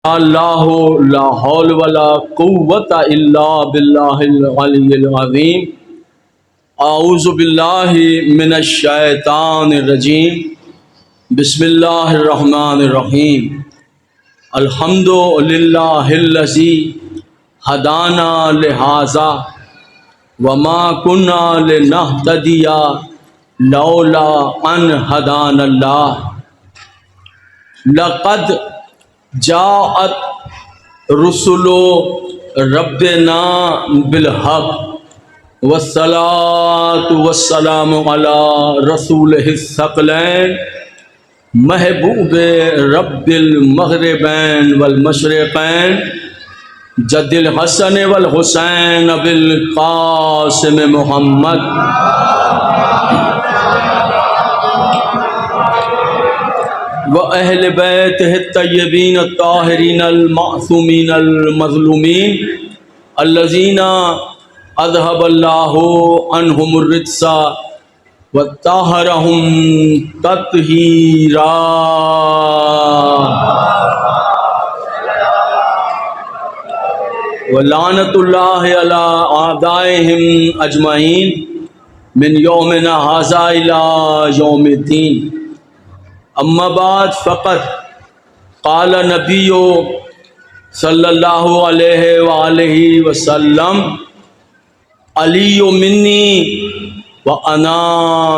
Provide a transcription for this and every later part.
अल्लाहु ला हौल वला कुव्वता इल्ला बिल्लाहिल अलिय्यिल अज़ीम। औज़ु बिल्लाहि मिनश शैतानिर रजीम। बिस्मिल्लाहिर रहमानिर रहीम। अल्हम्दुलिल्लाहिल्लज़ी हदाना लिहाज़ा वमा कुन्ना लिनहतदिया लौला अन हदानल्लाह। लक़द जाअत रुसुलो रब्बिना बिलहक़ वस्सलातु वस्सलामु अला रसूलिहिस सकलैन महबूबे रब्बिल मग़रिबैन वल मशरिक़ैन जद्दिल हसन वल हुसैन बिल क़ासिम मुहम्मद व अहल बैतिहि तय्यबीन ताहिरीन अल मासूमीन अल मज़लूमीन अल्लज़ीना अज़हबल्लाहु अन्हुमुर रिज्सा व ताहरहुम तत्हीरा। व लानतुल्लाहि अला आदाइहिम अजमईन मिन यौमिना हाज़ा इला यौमिद्दीन। अम्मा बाद फ़क़द क़ाल नबियो सल्लल्लाहु अलैहि व आलिहि वसल्लम अलिय्यु मिन्नी व अना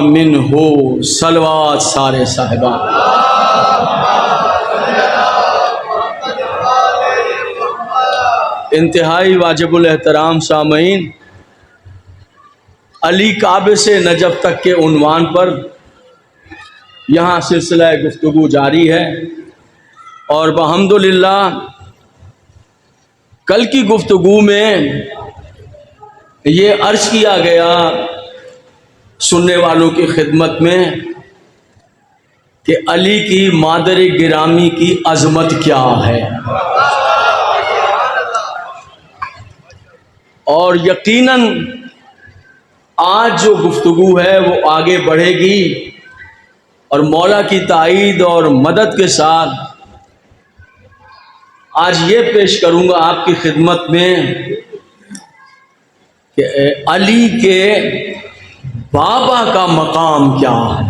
मिन्हु। सलवात सारे साहिबा। इंतहाई वाजिबुल एहतराम सामईन, अली काबे से नजब तक के उन्वान पर यहाँ सिलसिला गुफ्तगू जारी है और बहम्दुलिल्लाह कल की गुफ्तगू में ये अर्ज किया गया सुनने वालों की खिदमत में कि अली की मादर गिरामी की अजमत क्या है, और यकीनन आज जो गुफ्तगू है वो आगे बढ़ेगी और मौला की ताईद और मदद के साथ आज ये पेश करूंगा आपकी खिदमत में कि अली के बाबा का मकाम क्या है।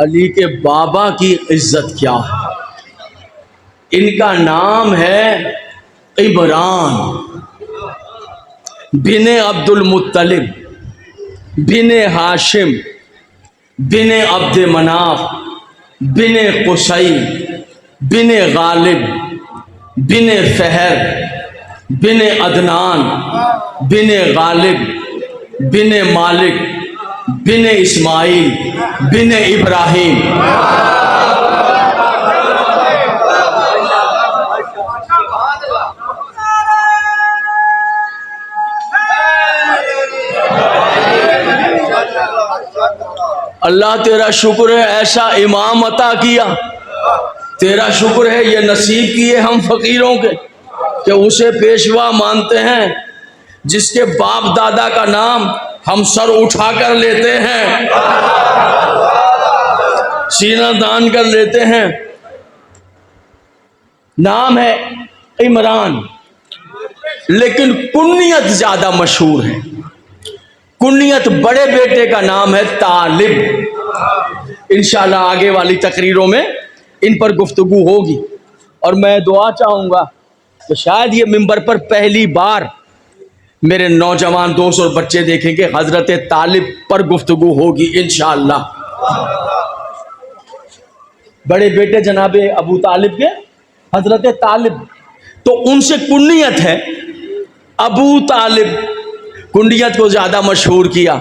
अली के बाबा की इज्जत क्या है। इनका नाम है इमरान बिन अब्दुल मुत्तलिब बिन हाशिम बिन अब्द मनाफ बिन कुसई बिन गालिब बिन फहर बिन अदनान बिन गालिब बिन मालिक बिन इस्माइल बिन इब्राहिम। अल्लाह तेरा शुक्र है ऐसा इमाम अता किया, तेरा शुक्र है ये नसीब किए हम फकीरों के कि उसे पेशवा मानते हैं जिसके बाप दादा का नाम हम सर उठा कर लेते हैं, सीना दान कर लेते हैं। नाम है इमरान लेकिन कुन्नियत ज्यादा मशहूर है। कुन्नियत बड़े बेटे का नाम है तालिब। इंशाल्लाह आगे वाली तकरीरों में इन पर गुफ्तगू होगी और मैं दुआ चाहूँगा कि शायद ये मिंबर पर पहली बार मेरे नौजवान दोस्त और बच्चे देखेंगे हज़रत तालिब पर गुफ्तगू होगी इंशाल्लाह। बड़े बेटे जनाबे अबू तालिब के हज़रत तालिब, तो उनसे कुन्नियत है अबू तालिब। कुंडियत को ज्यादा मशहूर किया,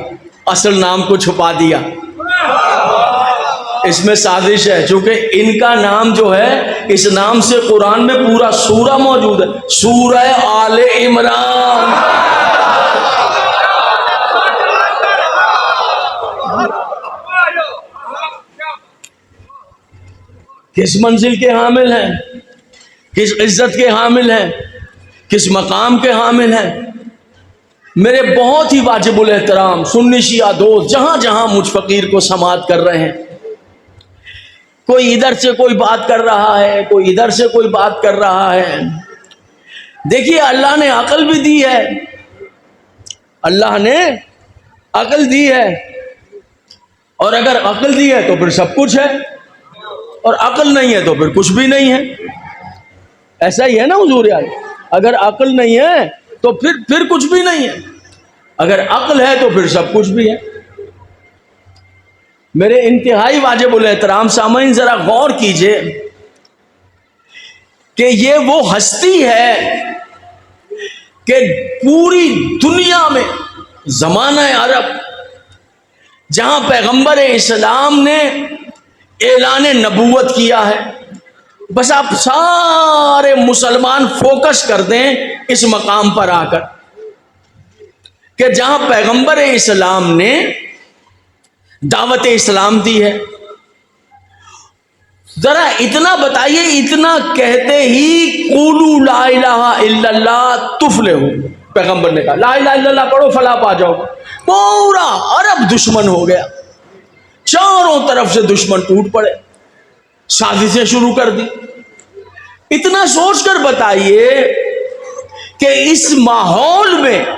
असल नाम को छुपा दिया। इसमें साजिश है, चूंकि इनका नाम जो है इस नाम से कुरान में पूरा सूरा मौजूद है, सूरह आले इमरान। किस मंजिल के हामिल हैं, किस इज्जत के हामिल हैं, किस मकाम के हामिल हैं। मेरे बहुत ही वाजिबुल एहतराम सुन्नी शिया दोस्त जहां जहां मुझ फकीर को समात कर रहे हैं, कोई इधर से कोई बात कर रहा है, कोई इधर से कोई बात कर रहा है। देखिए अल्लाह ने अकल भी दी है, अल्लाह ने अकल दी है, और अगर अकल दी है तो फिर सब कुछ है, और अकल नहीं है तो फिर कुछ भी नहीं है। ऐसा ही है ना हुजूर यार, अगर अकल नहीं है तो फिर कुछ भी नहीं है, अगर अकल है तो फिर सब कुछ भी है। मेरे इंतहाई वाजिबुल एहतराम सामईन, जरा गौर कीजिए कि ये वो हस्ती है कि पूरी दुनिया में ज़माना अरब जहां पैगंबर इस्लाम ने ऐलान नबूवत किया है, बस आप सारे मुसलमान फोकस कर दें इस मकाम पर आकर कि जहां पैगंबर इस्लाम ने दावत इस्लाम दी है। जरा इतना बताइए, इतना कहते ही कुलू ला इलाहा इल्लल्लाह तुफलिहू, पैगंबर ने कहा ला इलाहा इल्लल्लाह पढ़ो फलाह पा जाओगे। पूरा अरब दुश्मन हो गया, चारों तरफ से दुश्मन टूट पड़े, साजिशें शुरू कर दी। इतना सोचकर बताइए कि इस माहौल में,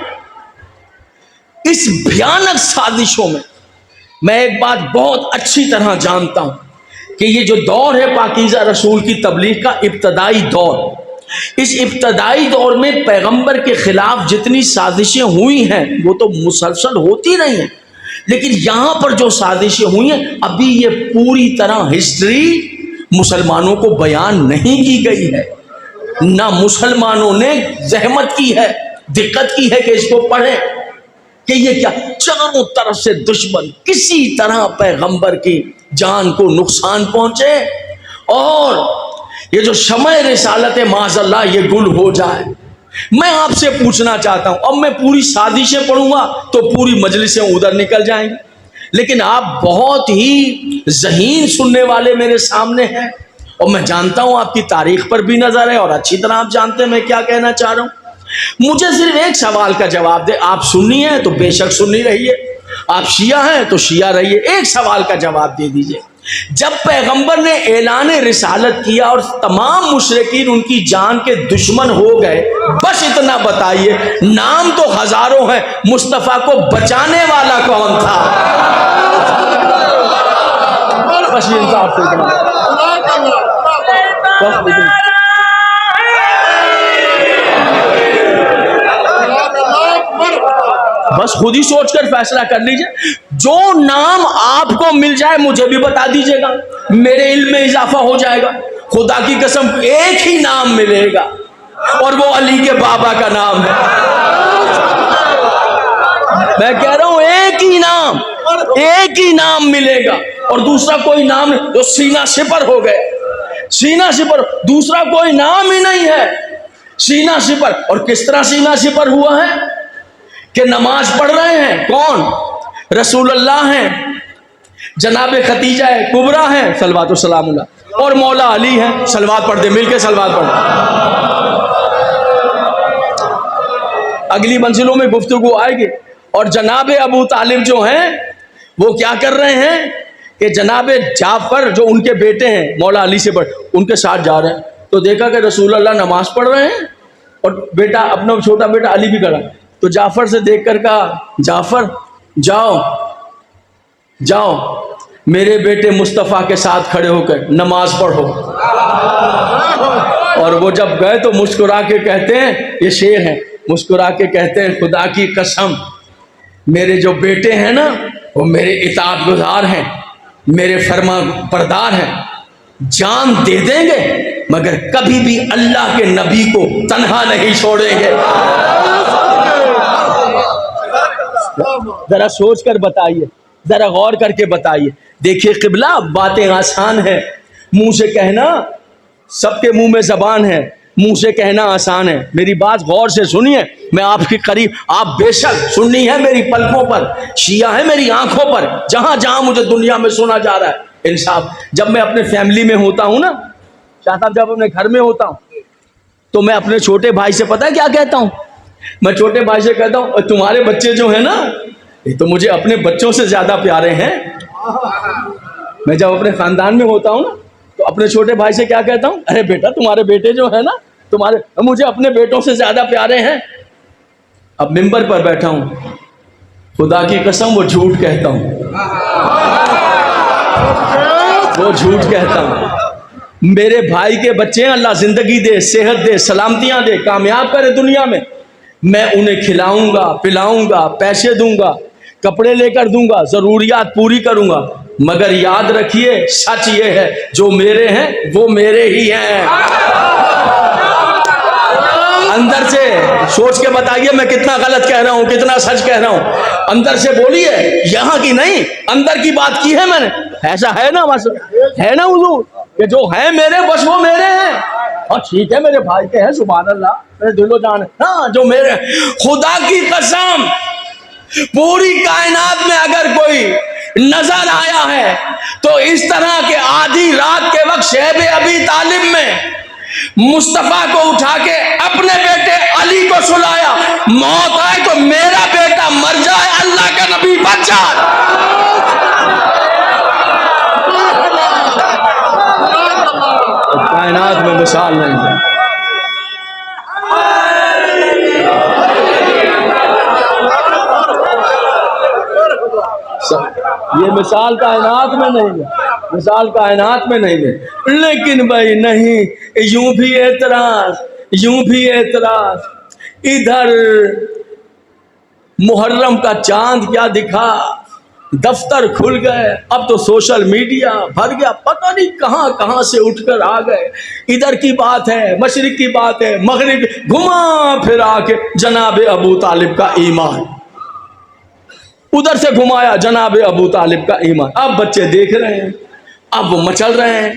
इस भयानक साजिशों में, मैं एक बात बहुत अच्छी तरह जानता हूं कि ये जो दौर है पाकीज़ा रसूल की तबलीग का इब्तदाई दौर, इस इब्तदाई दौर में पैगंबर के खिलाफ जितनी साजिशें हुई हैं वो तो मुसलसल होती रही हैं, लेकिन यहाँ पर जो साजिशें हुई हैं अभी ये पूरी तरह हिस्ट्री मुसलमानों को बयान नहीं की गई है, ना मुसलमानों ने जहमत की है, दिक्कत की है कि इसको पढ़ें कि ये क्या। चारों तरफ से दुश्मन, किसी तरह पैगंबर की जान को नुकसान पहुंचे और ये जो शमए रिसालत माज़अल्लाह ये गुल हो जाए। मैं आपसे पूछना चाहता हूं, अब मैं पूरी साजिशें पढ़ूंगा तो पूरी मजलिसें उधर निकल जाएंगी, लेकिन आप बहुत ही ज़हीन सुनने वाले मेरे सामने हैं और मैं जानता हूं आपकी तारीख पर भी नजर है और अच्छी तरह आप जानते हैं मैं क्या कहना चाह रहा हूं। मुझे सिर्फ एक सवाल का जवाब दे। आप सुन्नी हैं तो बेशक सुन्नी रहिए, आप शिया हैं तो शिया रहिए, एक सवाल का जवाब दे दीजिए। जब पैगंबर ने ऐलान रिसालत किया और तमाम मुशरिकीन उनकी जान के दुश्मन हो गए, बस इतना बताइए, नाम तो हजारों हैं, मुस्तफा को बचाने वाला कौन था? बस इंसाफ से बस खुद ही सोचकर फैसला कर लीजिए। जो नाम आपको मिल जाए मुझे भी बता दीजिएगा, मेरे इल्म में इजाफा हो जाएगा। खुदा की कसम एक ही नाम मिलेगा और वो अली के बाबा का नाम है। मैं कह रहा हूं एक ही नाम मिलेगा और दूसरा कोई नाम नहीं। जो सीना सिपर हो गए, सीना सिपर, दूसरा कोई नाम ही नहीं है, सीना सिपर। और किस तरह सीना सिपर हुआ है कि नमाज पढ़ रहे हैं कौन? रसूलुल्लाह हैं, जनाब खतीजा है कुबरा है सलवातु सलामुल्लाह, और मौला अली है। सलवात पढ़ दे, मिलके सलवात पढ़। अगली मंजिलों में गुफ्तगू आएगी। और जनाब अबू तालिब जो हैं वो क्या कर रहे हैं कि जनाब जाफर जो उनके बेटे हैं मौला अली से बड़, उनके साथ जा रहे हैं। तो देखा कि रसूलुल्लाह नमाज पढ़ रहे हैं और बेटा अपना छोटा बेटा अली भी खड़ा। तो जाफर से देखकर कहा, जाफर जाओ जाओ मेरे बेटे मुस्तफ़ा के साथ खड़े होकर नमाज पढ़ो। और वो जब गए तो मुस्कुरा के कहते हैं, ये शेर हैं, मुस्कुरा के कहते हैं खुदा की कसम मेरे जो बेटे हैं ना वो मेरे इताअत गुज़ार हैं, मेरे फर्मा बरदार हैं, जान दे देंगे मगर कभी भी अल्लाह के नबी को तन्हा नहीं छोड़ेंगे। जरा सोच कर बताइए, जरा गौर करके बताइए। देखिए क़िबला, बातें आसान है, मुंह से कहना, सबके मुंह में जबान है, मुंह से कहना आसान है। मेरी बात गौर से सुनिए, मैं आपके करीब, आप बेशक सुननी है मेरी पलकों पर, शिया है मेरी आंखों पर, जहां जहां मुझे दुनिया में सुना जा रहा है। इंसाफ, जब मैं अपने फैमिली में होता हूं ना शाह साहब, जब अपने घर में होता हूं तो मैं अपने छोटे भाई से पता है क्या कहता हूं? मैं छोटे भाई से कहता हूं तुम्हारे बच्चे जो है ना ये तो मुझे अपने बच्चों से ज्यादा प्यारे हैं। मैं जब अपने खानदान में होता हूँ ना तो अपने छोटे भाई से क्या कहता हूँ, अरे बेटा तुम्हारे बेटे जो है ना, तुम्हारे मुझे अपने बेटों से ज्यादा प्यारे हैं। अब मिंबर पर बैठा हूँ, खुदा की कसम वो झूठ कहता हूँ, वो झूठ कहता हूँ। मेरे भाई के बच्चे अल्लाह जिंदगी दे, सेहत दे, सलामतियां दे, कामयाब करे दुनिया में, मैं उन्हें खिलाऊंगा, पिलाऊंगा, पैसे दूंगा, कपड़े लेकर दूंगा, जरूरियात पूरी करूंगा। मगर याद रखिए सच ये है, जो मेरे हैं वो मेरे ही हैं। अंदर से सोच के बताइए मैं कितना गलत कह रहा हूं, कितना सच कह रहा हूं। अंदर से बोलिए, यहां की नहीं अंदर की बात की है मैंने। ऐसा है ना, बस है ना हुजूर कि जो है मेरे बस वो मेरे हैं। और ठीक है मेरे भाई के हैं, सुभान अल्लाह, मेरे दिलो जान है। हाँ जो मेरे, खुदा की कसम पूरी कायनात में अगर कोई नजर आया है तो इस तरह के आधी रात के वक्त शहब अबी तालिब में मुस्तफा को उठा के अपने बेटे अली को सुलाया, मौत आए तो मेरा बेटा मर जाए, अल्लाह का नबी बच जाए। कायनात में मिसाल नहीं है। ये मिसाल कायनात में नहीं है, मिसाल कायनात में नहीं है। लेकिन भाई नहीं, यूं भी एतराज, यूं भी एतराज। इधर मुहर्रम का चांद क्या दिखा, दफ्तर खुल गए, अब तो सोशल मीडिया भर गया, पता नहीं कहां कहां से उठकर आ गए। इधर की बात है, मशरिक की बात है, मगरिब, घुमा फिरा के जनाब अबू तालिब का ईमान, उधर से घुमाया जनाब अबू तालिब का ईमान। अब बच्चे देख रहे हैं, अब वो मचल रहे हैं।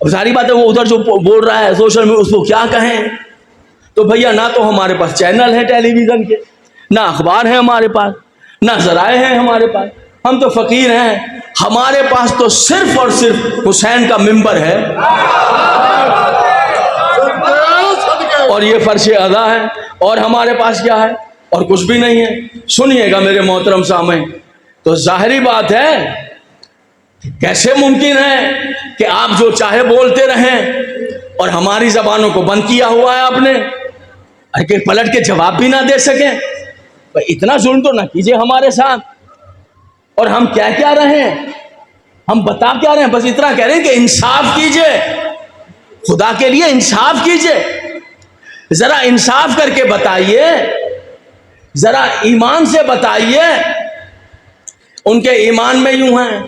अब सारी बात है, वो उधर जो बोल रहा है सोशल मीडिया, उसको क्या कहें। तो भैया ना तो हमारे पास चैनल है टेलीविजन के, ना अखबार है हमारे पास, ना जराए हैं हमारे पास, हम तो फकीर हैं। हमारे पास तो सिर्फ और सिर्फ हुसैन का मिंबर है और ये फर्श अदा है, और हमारे पास क्या है, और कुछ भी नहीं है। सुनिएगा मेरे मोहतरम सामने, तो जाहिरी बात है, कैसे मुमकिन है कि आप जो चाहे बोलते रहें और हमारी जबानों को बंद किया हुआ है आपने, अरे कि पलट के जवाब भी ना दे सके। भाई इतना जुल्म तो ना कीजिए हमारे साथ। और हम क्या क्या रहे हैं, हम बता क्या रहे हैं, बस इतना कह रहे हैं कि इंसाफ कीजिए, खुदा के लिए इंसाफ कीजिए, जरा इंसाफ करके बताइए, जरा ईमान से बताइए। उनके ईमान में यूं है,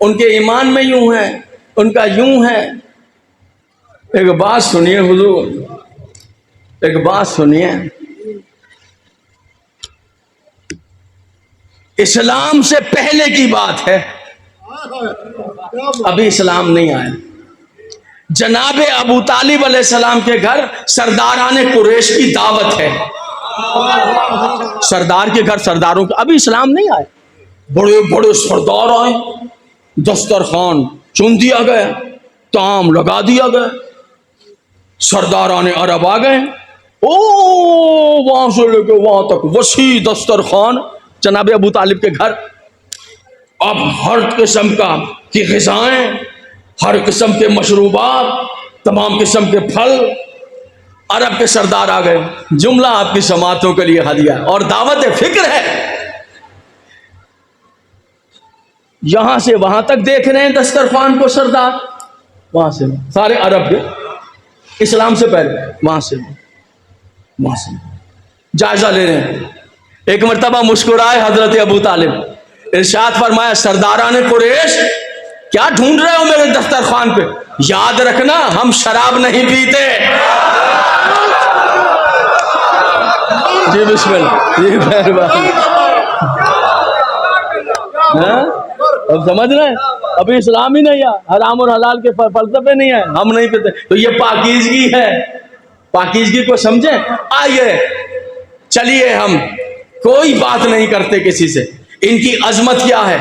उनके ईमान में यूं है, उनका यूं है। एक बात सुनिए हुजूर, एक बात सुनिए, इस्लाम से पहले की बात है, अभी इस्लाम नहीं आया। जनाब अबू तालिब अलैहिस्सलाम के घर सरदाराने कुरैश की दावत है, सरदार के घर सरदारों का, अभी इस्लाम नहीं आया। बड़े बड़े सरदार आए, दस्तरखान चुन दिया गया, ताम लगा दिया गया, सरदाराने अरब आ गए। ओ वहां से लेके वहां तक वसी दस्तरखान जनाब अबू तालिब के घर। अब हर किस्म की ग़िज़ाएं, हर किस्म के मशरूबात, तमाम किस्म के फल, अरब के सरदार आ गए। जुमला आपकी समातों के लिए हदिया और दावत फिक्र है। यहां से वहां तक देख रहे हैं दस्तरखान को सरदार, वहां से सारे अरब के, इस्लाम से पहले वहां से जायजा ले रहे हैं। एक मरतबा मुस्कुराए हजरत अबू तालिब, इरशाद फरमाया, सरदाराने कुरैश क्या ढूंढ रहे हो मेरे दस्तरखान पे, याद रखना हम शराब नहीं पीते। जी बिस्मिल्लाह, जी मेहरबानी। अब समझ रहे हैं, अभी इस्लाम ही नहीं है, हराम और हलाल के फलसफे नहीं है, हम नहीं पीते। तो ये पाकीज़गी है, पाकीज़गी को समझे। आइए चलिए, हम कोई बात नहीं करते किसी से, इनकी अजमत क्या है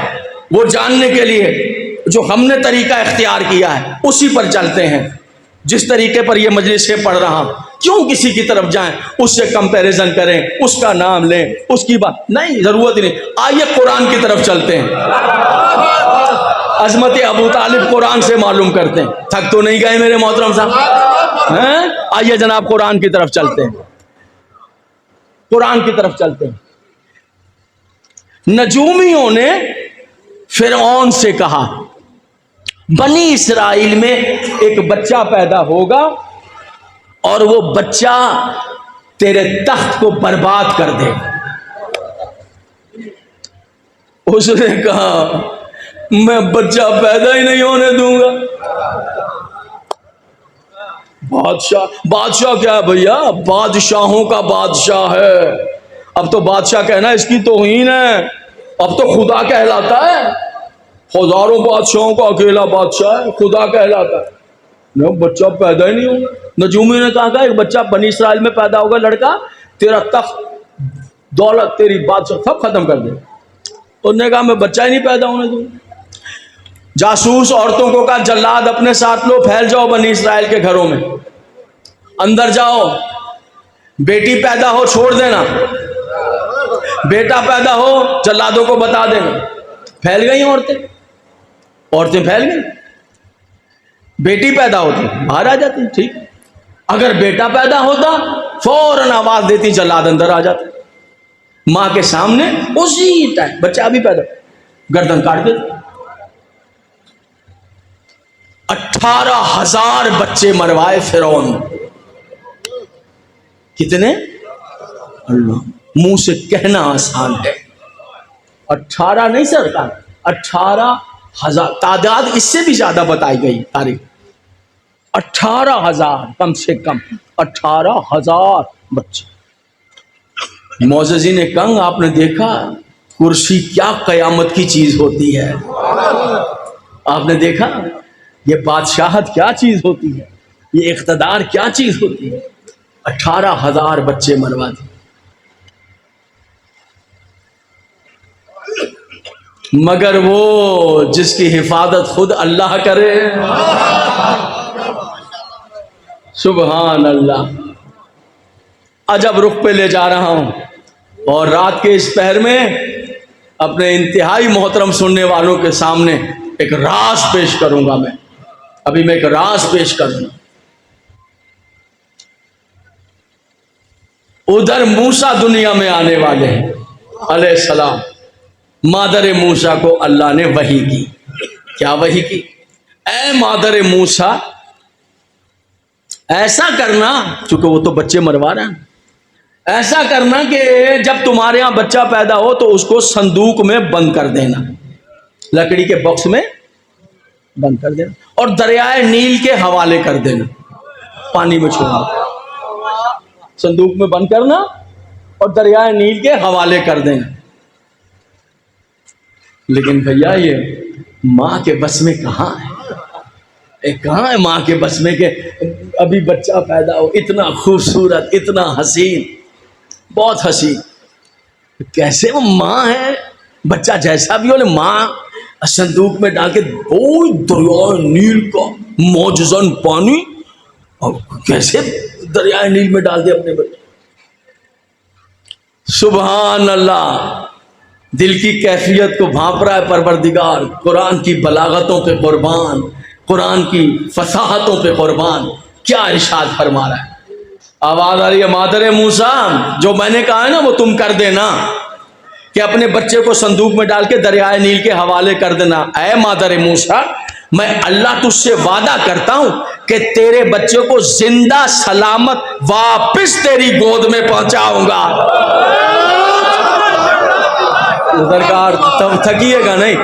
वो जानने के लिए जो हमने तरीका इख्तियार किया है उसी पर चलते हैं। जिस तरीके पर ये मजलिस से पढ़ रहा, क्यों किसी की तरफ जाएं, उससे कंपैरिजन करें, उसका नाम लें, उसकी बात नहीं, जरूरत ही नहीं। आइए कुरान की तरफ चलते हैं। अजमत अबू तालिब कुरान से मालूम करते हैं। थक तो नहीं गए मेरे मोहतरम साहब हैं? आइए जनाब कुरान की तरफ चलते हैं, कुरान की तरफ चलते हैं। नजूमियों ने फिरौन से कहा बनी इसराइल में एक बच्चा पैदा होगा और वो बच्चा तेरे तख्त को बर्बाद कर देगा। उसने कहा मैं बच्चा पैदा ही नहीं होने दूंगा। बादशाह क्या है भैया, बादशाहों का बादशाह है। अब तो बादशाह कहना इसकी तौहीन है, अब तो खुदा कहलाता है। हजारों बादशाहों का अकेला बादशाह है, खुदा कहलाता है। नहीं, बच्चा पैदा ही नहीं होगा। नजूमी ने कहा एक बच्चा बनी इसराइल में पैदा होगा लड़का, तेरा तख्त दौलत तेरी बादशाह सब खत्म कर दे। उसने कहा मैं बच्चा ही नहीं पैदा होने दूंगा। जासूस औरतों को कहा जल्लाद अपने साथ लो, फैल जाओ बनी इसराइल के घरों में, अंदर जाओ। बेटी पैदा हो छोड़ देना, बेटा पैदा हो जल्लादों को बता देना। फैल गई औरतें फैल गई। बेटी पैदा होती बाहर आ जाती, ठीक। अगर बेटा पैदा होता फौरन आवाज देती, जल्लाद अंदर आ जाते। मां के सामने उसी टाइम बच्चा भी पैदा, गर्दन काट देते। 18,000 बच्चे मरवाए फिरौन। कितने? अल्लाह, मुंह से कहना आसान है, 18 नहीं सरकार, 18,000। तादाद इससे भी ज्यादा बताई गई तारीख, 18,000 कम से कम 18,000 बच्चे। मौजजी ने कहा आपने देखा कुर्सी क्या कयामत की चीज होती है, आपने देखा ये बादशाहत क्या चीज होती है, ये इख्तदार क्या चीज होती है। 18,000 बच्चे मरवा दिए। मगर वो जिसकी हिफाजत खुद अल्लाह करे, सुबहान अल्लाह। अजब रुख पे ले जा रहा हूं और रात के इस पहर में अपने इंतहाई मोहतरम सुनने वालों के सामने एक राज पेश करूंगा। मैं एक राज पेश करूंगा। उधर मूसा दुनिया में आने वाले हैं अलैहिस्सलाम। मादर मूसा को अल्लाह ने वही की। क्या वही की? ऐ मादर मूसा ऐसा करना, चूंकि वो तो बच्चे मरवा रहे हैं, ऐसा करना कि जब तुम्हारे यहां बच्चा पैदा हो तो उसको संदूक में बंद कर देना, लकड़ी के बॉक्स में बंद कर देना और दरियाए नील के हवाले कर देना, पानी में छोड़ना। संदूक में बंद करना और दरियाए नील के हवाले कर देना। लेकिन भैया ये मां के बस में कहां है, कहां है मां के बस में कि अभी बच्चा पैदा हो, इतना खूबसूरत, इतना हसीन, बहुत हसीन। कैसे वो मां है, बच्चा जैसा भी हो, ले मां संदूक में डाल के दरियाए नील का मौजज़न पानी, और कैसे दरियाए नील में डाल दे अपने बच्चे। सुभान अल्लाह। दिल की कैफियत को भांप रहा है परवरदिगार। कुरान की बलागतों पे कुर्बान, कुरान की फसाहतों पे कुर्बान। क्या इरशाद फरमा रहा है। आवाज आ रही है, मादर मूसा जो मैंने कहा है ना वो तुम कर देना, कि अपने बच्चे को संदूक में डाल के दरियाए नील के हवाले कर देना। ऐ मादर मूसा मैं अल्लाह तुझसे वादा करता हूं कि तेरे बच्चे को जिंदा सलामत वापस तेरी गोद में पहुंचाऊंगा। सरकार तब थकिएगा नहीं,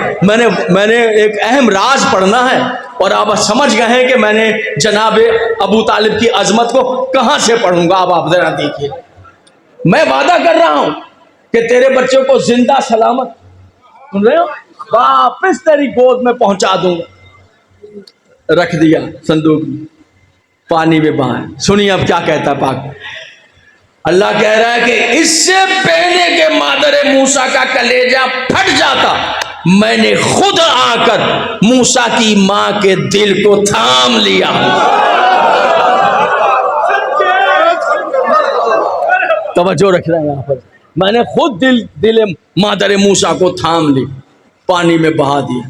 मैंने एक अहम राज पढ़ना है और आप समझ गए हैं कि मैंने जनाब अबू तालिब की अजमत को कहां से पढ़ूंगा। अब आप जरा देखिए, मैं वादा कर रहा हूं कि तेरे बच्चे को जिंदा सलामत, सुन रहे हो, वापस तेरी गोद में पहुंचा दूंगा। रख दिया संदूक में, पानी में बहाए। सुनिए अब क्या कहता पाक। अल्लाह कह रहा है कि इससे पहले के मादर मूसा का कलेजा फट जाता, मैंने खुद आकर मूसा की मां के दिल को थाम लिया। तवज्जो रखना है यहां पर। मैंने खुद दिल मादर मूसा को थाम ली, पानी में बहा दिया।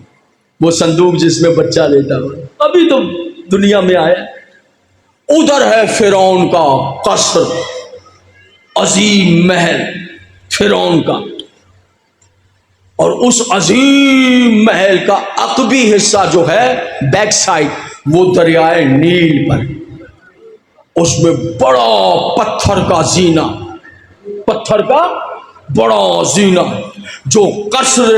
वो संदूक जिसमें बच्चा लेटा हुआ, अभी तो दुनिया में आया। उधर है फिरौन का कसर, अजीम महल फिरौन का, और उस अजीम महल का अकबी हिस्सा जो है बैक साइड, वो दरियाए नील पर, उसमें बड़ा पत्थर का जीना, पत्थर का बड़ा जीना जो कसर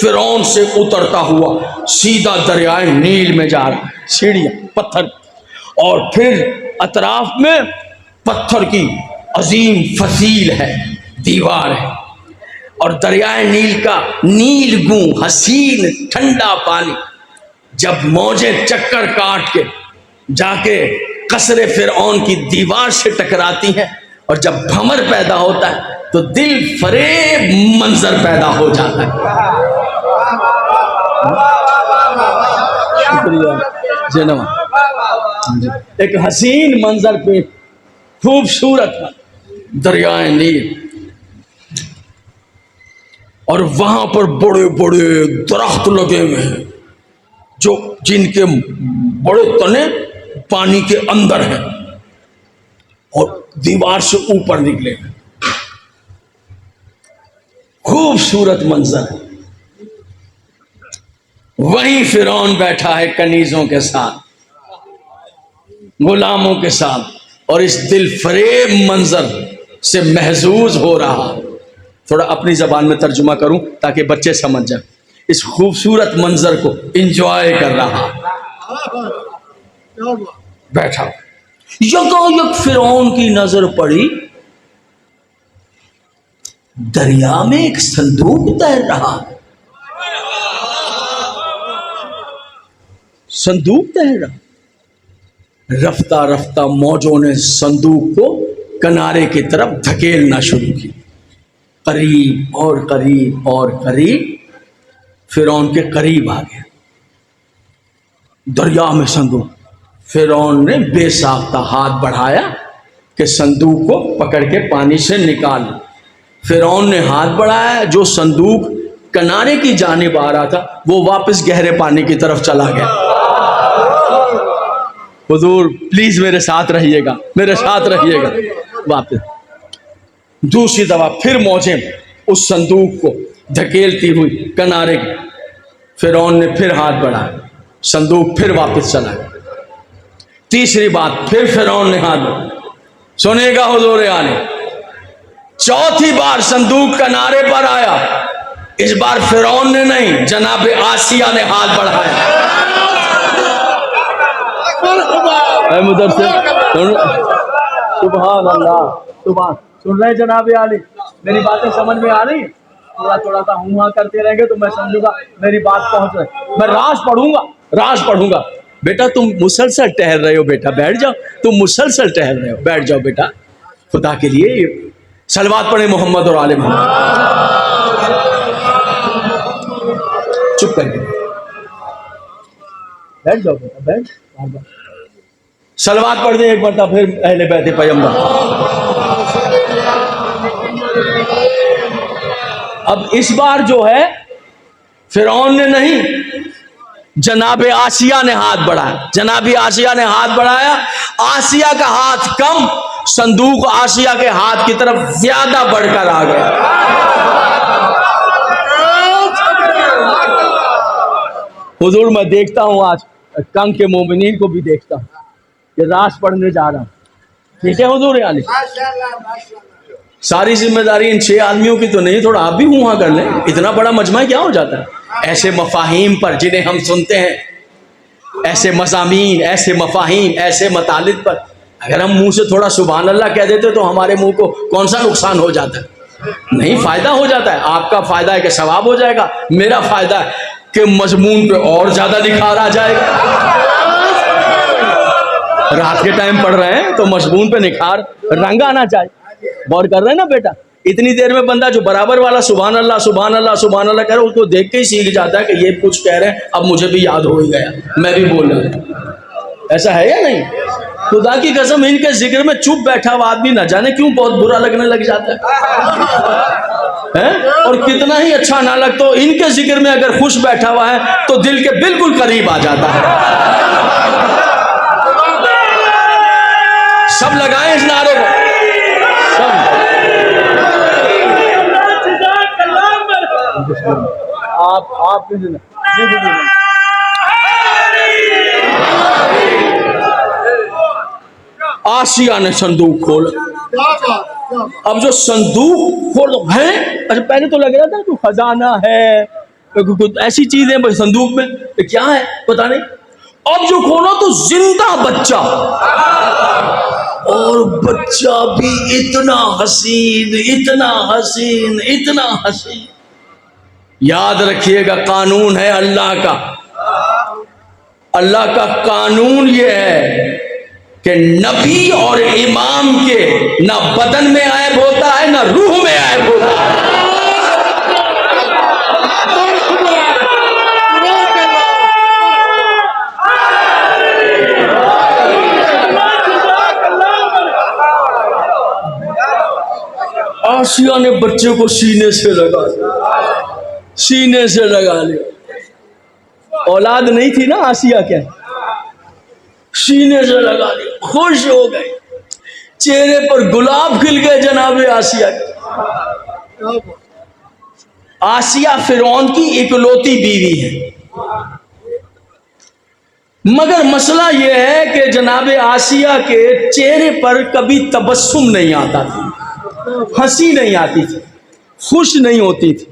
फिरौन से उतरता हुआ सीधा दरियाए नील में जा रहा है, सीढ़ियां पत्थर, और फिर अतराफ में पत्थर की अजीम फसील है, दीवार है, और दरियाए नील का नीलगू हसीन ठंडा पानी जब मौजें चक्कर काट के जाके कसरे फिरौन की दीवार से टकराती हैं, और जब भंवर पैदा होता है तो दिल फरेब मंजर पैदा हो जाता है। शुक्रिया जनाब। एक हसीन मंजर पे खूबसूरत दरियाए नील, और वहां पर बड़े बड़े दरख्त लगे हुए हैं जो जिनके बड़े तने पानी के अंदर हैं और दीवार से ऊपर निकले हैं। खूबसूरत मंजर है। वहीं फिरौन बैठा है कनीजों के साथ, गुलामों के साथ, और इस दिल फरेब मंजर से महजूज हो रहा। थोड़ा अपनी जबान में तर्जुमा करूं ताकि बच्चे समझ जाए। इस खूबसूरत मंजर को एंजॉय कर रहा बैठा। यकायक फिरौन की नजर पड़ी, दरिया में एक संदूक तैर रहा। संदूक तैर रहा। रफ्ता रफ्ता मौजों ने संदूक को किनारे की तरफ धकेलना शुरू की। करीब और करीब और करीब, फिरौन के करीब आ गया दरिया में संदूक। फिरौन ने बेसाख्ता हाथ बढ़ाया कि संदूक को पकड़ के पानी से निकाल। फिरौन ने हाथ बढ़ाया, जो संदूक किनारे की जानिब आ रहा था वो वापस गहरे पानी की तरफ चला गया। हुजूर प्लीज मेरे साथ रहिएगा, मेरे साथ रहिएगा। वापस दूसरी दफा फिर मौजें उस संदूक को धकेलती हुई किनारे की। फिरौन ने फिर हाथ बढ़ाया, संदूक फिर वापस चला गया। तीसरी बात फिर फिरौन ने हाथ बढ़ाया। सुनेगा हुजूर आने, चौथी बार संदूक किनारे पर आया। इस बार फिरौन ने नहीं, जनाब आसिया ने हाथ बढ़ाया। उधर से सुभान अल्लाह, सुभान। सुन रहे जनाब आली, मेरी बातें समझ में आ रही? थोड़ा थोड़ा सा हुआ करते रहेंगे तो मैं समझूंगा मेरी बात पहुंच रही। मैं राज पढ़ूंगा, राज पढ़ूंगा। बेटा तुम मुसलसल टहल रहे हो, बेटा बैठ जाओ। तुम मुसलसल टहल रहे हो, बैठ जाओ बेटा। खुदा के लिए सलवात पढ़े मोहम्मद और आले मोहम्मद। चुप करके बैठ जाओ बेटा, बैठ। सलवात पढ़ दे एक बार, फिर अहले बैठे पैगंबर। अब इस बार जो है फिरौन ने नहीं, जनाब आसिया ने हाथ बढ़ाया। जनाब आसिया ने हाथ बढ़ाया। आसिया का हाथ कम, संदूक आसिया के हाथ की तरफ ज्यादा बढ़कर आ गया। हुजूर मैं देखता हूं आज कंग के मोमिनीन को भी देखता हूं कि राज पढ़ने जा रहा हूं। ठीक है हुजूर आली, सारी जिम्मेदारी इन 6 आदमियों की तो नहीं, थोड़ा आप भी हुआ कर लें। इतना बड़ा मजमा क्या हो जाता है? ऐसे मफाहीम पर जिन्हें हम सुनते हैं, ऐसे मज़ामीन, ऐसे मफाहीम, ऐसे मतालिब पर अगर हम मुंह से थोड़ा सुभान अल्लाह कह देते तो हमारे मुंह को कौन सा नुकसान हो जाता है? नहीं, फायदा हो जाता है। आपका फायदा है कि सवाब हो जाएगा, मेरा फायदा है कि मजमून पे और ज्यादा निखार आ जाएगा। रात के टाइम पढ़ रहे हैं तो मजमून पे निखार, रंग आना चाहिए। गौर कर रहे हैं ना बेटा? इतनी देर में बंदा जो बराबर वाला सुभान अल्लाह सुभान अल्लाह सुभान अल्लाह कह रहा है, उसको देख के ही सीख जाता है कि ये कुछ कह रहे हैं, अब मुझे भी याद हो ही गया, मैं भी बोल रहा हूं। ऐसा है या नहीं? खुदा की कसम, इनके जिक्र में चुप बैठा हुआ आदमी न जाने क्यों बहुत बुरा लगने लग जाता है। है, और कितना ही अच्छा ना लगता हो, इनके जिक्र में अगर खुश बैठा हुआ है तो दिल के बिल्कुल करीब आ जाता है। सब लगाएं इस नारे को, सब। आप आसिया ने संदूक खोला। अब जो संदूक खोल है, अच्छा पहले तो लग रहा था तो खजाना है, कुछ ऐसी चीज है संदूक में, तो क्या है पता नहीं। अब जो खोला तो जिंदा बच्चा, और बच्चा भी इतना हसीन, इतना हसीन, इतना हसीन। याद रखिएगा, कानून है अल्लाह का। अल्लाह का कानून यह है कि नबी और इमाम के ना बदन में ऐब होता है ना रूह में ऐब होता है। आसिया ने बच्चे को सीने से लगा लिया, सीने से लगा लिया। औलाद नहीं थी ना आसिया के, सीने से लगा लिया, खुश हो गए, चेहरे पर गुलाब खिल गए जनाबे आसिया के। आसिया फिरौन की इकलौती बीवी है, मगर मसला यह है कि जनाबे आसिया के चेहरे पर कभी तबस्सुम नहीं आता था, हंसी नहीं आती थी, खुश नहीं होती थी।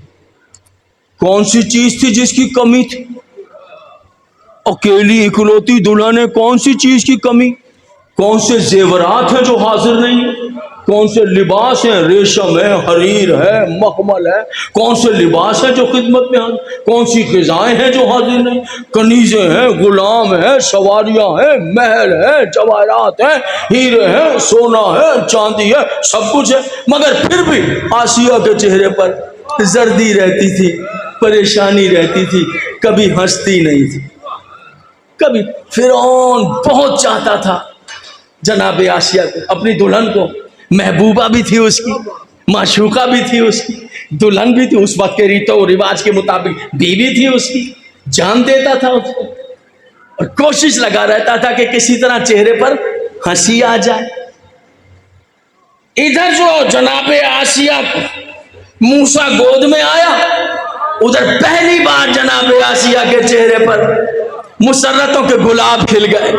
कौन सी चीज थी जिसकी कमी थी? अकेली इकलौती दुल्हन है, कौन सी चीज की कमी? कौन से जेवरात हैं जो हाजिर नहीं है? कौन से लिबास हैं, रेशम है, हरीर है, मखमल है, कौन से लिबास हैं जो खिदमत में हाजिर? कौन सी ग़िज़ाएं हैं जो हाजिर नहीं? कनीज़े हैं, गुलाम हैं, सवारियां हैं, महल है, जवाहरात हैं, हीरे हैं, सोना है, चांदी है, सब कुछ है। मगर फिर भी आसिया के चेहरे पर जर्दी रहती थी, परेशानी रहती थी, कभी हंसती नहीं थी। कभी फिरौन बहुत चाहता था जनाबे आसिया को, अपनी दुल्हन को। महबूबा भी थी उसकी, माशूका भी थी उसकी, दुल्हन भी थी, उस वक्त के रीतो और रिवाज के मुताबिक बीवी थी उसकी, जान देता था उसको, और कोशिश लगा रहता था कि किसी तरह चेहरे पर हंसी आ जाए। इधर जो जनाबे आसिया को मूसा गोद में आया, उधर पहली बार जनाबे आसिया के चेहरे पर मुसर्रतों के गुलाब खिल गए।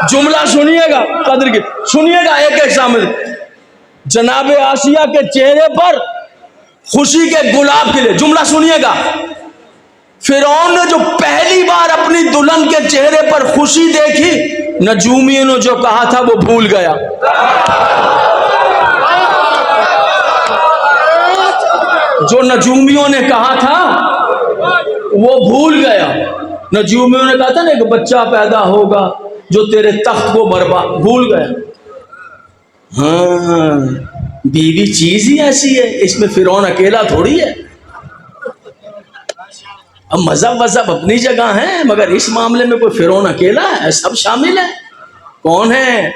जुमला सुनिएगा, कदर के सुनिएगा, एक एक शामिल। जनाबे आसिया के चेहरे पर खुशी के गुलाब खिले, जुमला सुनिएगा। फिरौन ने जो पहली बार अपनी दुल्हन के चेहरे पर खुशी देखी, नजूमियों ने जो कहा था वो भूल गया। जो नजूमियों ने कहा था वो भूल गया। नजूमियों ने कहा था ना कि बच्चा पैदा होगा जो तेरे तख्त को बर्बाद, भूल गया। हाँ, बीवी चीज ही ऐसी है, इसमें फिरौन अकेला थोड़ी है। अब मजहब वजहब अपनी जगह है, मगर इस मामले में कोई फिरौन अकेला है, सब शामिल है। कौन है,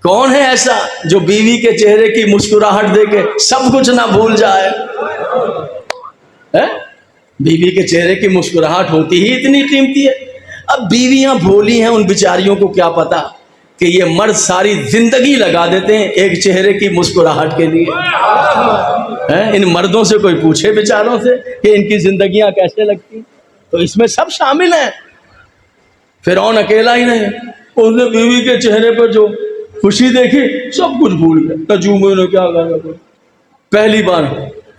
कौन है ऐसा जो बीवी के चेहरे की मुस्कुराहट देके सब कुछ ना भूल जाए? है? बीवी के चेहरे की मुस्कुराहट होती ही इतनी कीमती है। अब बीवियां भोली हैं, उन बेचारियों को क्या पता कि ये मर्द सारी जिंदगी लगा देते हैं एक चेहरे की मुस्कुराहट के लिए। है? इन मर्दों से कोई पूछे बेचारों से कि इनकी जिंदगियां कैसे लगती, तो इसमें सब शामिल हैं। फिरौन अकेला ही नहीं, उसने बीवी के चेहरे पर जो खुशी देखी सब कुछ भूल गया। नजूमियों ने क्या कहा, पहली बार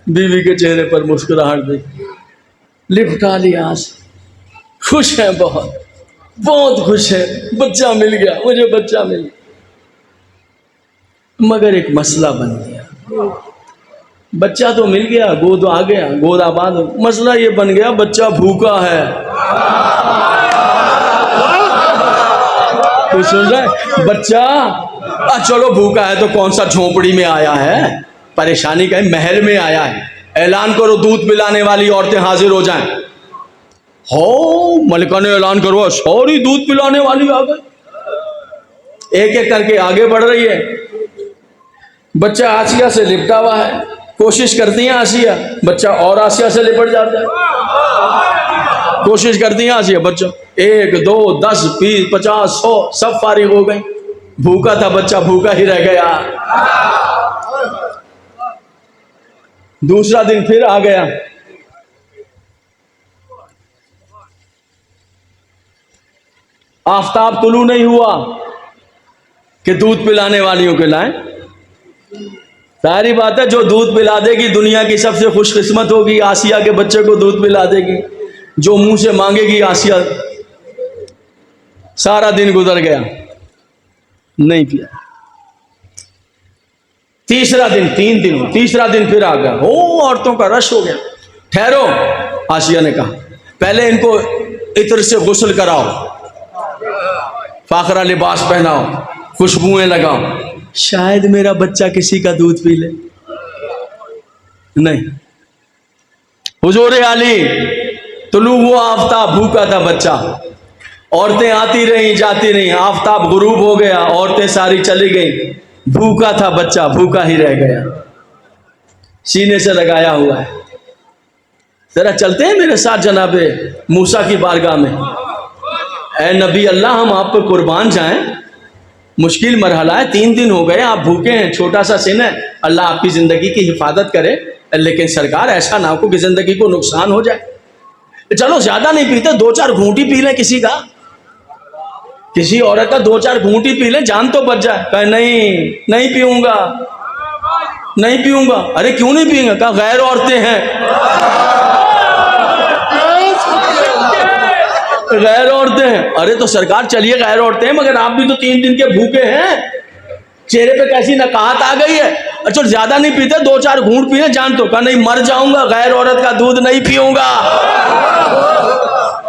बीवी के चेहरे पर मुस्कुराहट देखी, लिपटा लिया, खुश है, बहुत बहुत खुश है, बच्चा मिल गया, मुझे बच्चा मिल गया। मगर एक मसला बन गया। बच्चा तो मिल गया, गोद आ गया, गोद आबाद, मसला ये बन गया बच्चा भूखा है। तो सुन रहा है बच्चा, चलो भूखा है तो कौन सा झोपड़ी में आया है, परेशानी का महल में आया है। ऐलान करो दूध पिलाने वाली औरतें हाजिर हो जाएं। हो, मलिका ने ऐलान करो, सॉरी दूध पिलाने वाली आ गई। एक एक करके आगे बढ़ रही है। बच्चा आसिया से लिपटा हुआ है, कोशिश करती है आसिया, बच्चा और आसिया से लिपट जाता है। कोशिश करती है आसिया, बच्चा 1 2 10 20 50 100 सब फारिग हो गई। भूखा था बच्चा, भूखा ही रह गया। दूसरा दिन फिर आ गया, आफताब तुलू नहीं हुआ कि दूध पिलाने वालियों के लाए। सारी बात है, जो दूध पिला देगी दुनिया की सबसे खुशकिस्मत होगी, आसिया के बच्चे को दूध पिला देगी। जो मुंह से मांगेगी आसिया। सारा दिन गुजर गया, नहीं पिया। तीसरा दिन, 3 दिन, तीसरा दिन फिर आ गया। हो, औरतों का रश हो गया। ठहरो, आसिया ने कहा, पहले इनको इत्र से गुस्ल कराओ, फाखरा लिबास पहनाओ, खुशबुएं लगाओ, शायद मेरा बच्चा किसी का दूध पी ले। नहीं, हुजूर आली तुलू हुआ आफताब, भूखा था बच्चा। औरतें आती रहीं जाती रहीं, आफताब गुरूब हो गया, औरतें सारी चली गई। भूखा था बच्चा, भूखा ही रह गया, सीने से लगाया हुआ है। जरा चलते हैं मेरे साथ जनाबे मूसा की बारगाह में। ऐ नबी अल्लाह, हम आप पर कुर्बान जाएं, मुश्किल मरहला है, 3 दिन हो गए आप भूखे हैं, छोटा सा सिन है, अल्लाह आपकी ज़िंदगी की हिफाजत करे। लेकिन सरकार ऐसा ना हो कि ज़िंदगी को नुकसान हो जाए। चलो ज़्यादा नहीं पीते, 2-4 घूंटी पी लें किसी का, किसी औरत का 2-4 घूंटी पी लें, जान तो बच जाए। कहे नहीं, नहीं पीऊंगा, नहीं पीऊंगा। अरे क्यों नहीं पिएंगे? कहा गैर औरतें हैं, गैर औरतें हैं। अरे तो सरकार चलिए गैर औरतें हैं, मगर आप भी तो 3 दिन के भूखे हैं, चेहरे पे कैसी नकाहत आ गई है। अच्छा ज्यादा नहीं पीते, 2-4 घूंट पिए, जान तो। कहा नहीं, मर जाऊंगा, गैर औरत का दूध नहीं पीऊंगा।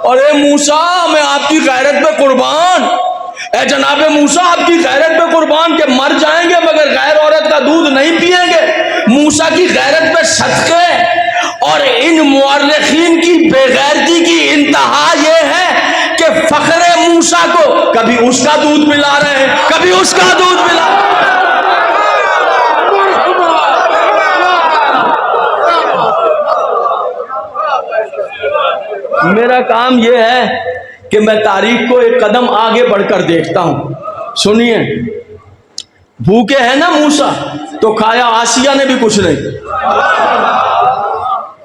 अरे मूसा, मैं आपकी गैरत पे कुर्बान, ए जनाबे मूसा आपकी गैरत पे कुर्बान के मर जाएंगे मगर गैर औरत का दूध नहीं पिएंगे। मूसा की गैरत पे सदके और इन मुअर्रिखीन की बेगैरती की इंतहा ये है कि फखरे मूसा को कभी उसका दूध पिला रहे हैं, कभी उसका दूध पिला। मेरा काम यह है कि मैं तारीख को एक कदम आगे बढ़कर देखता हूं। सुनिए, भूखे हैं ना मूसा, तो खाया आसिया ने भी कुछ नहीं।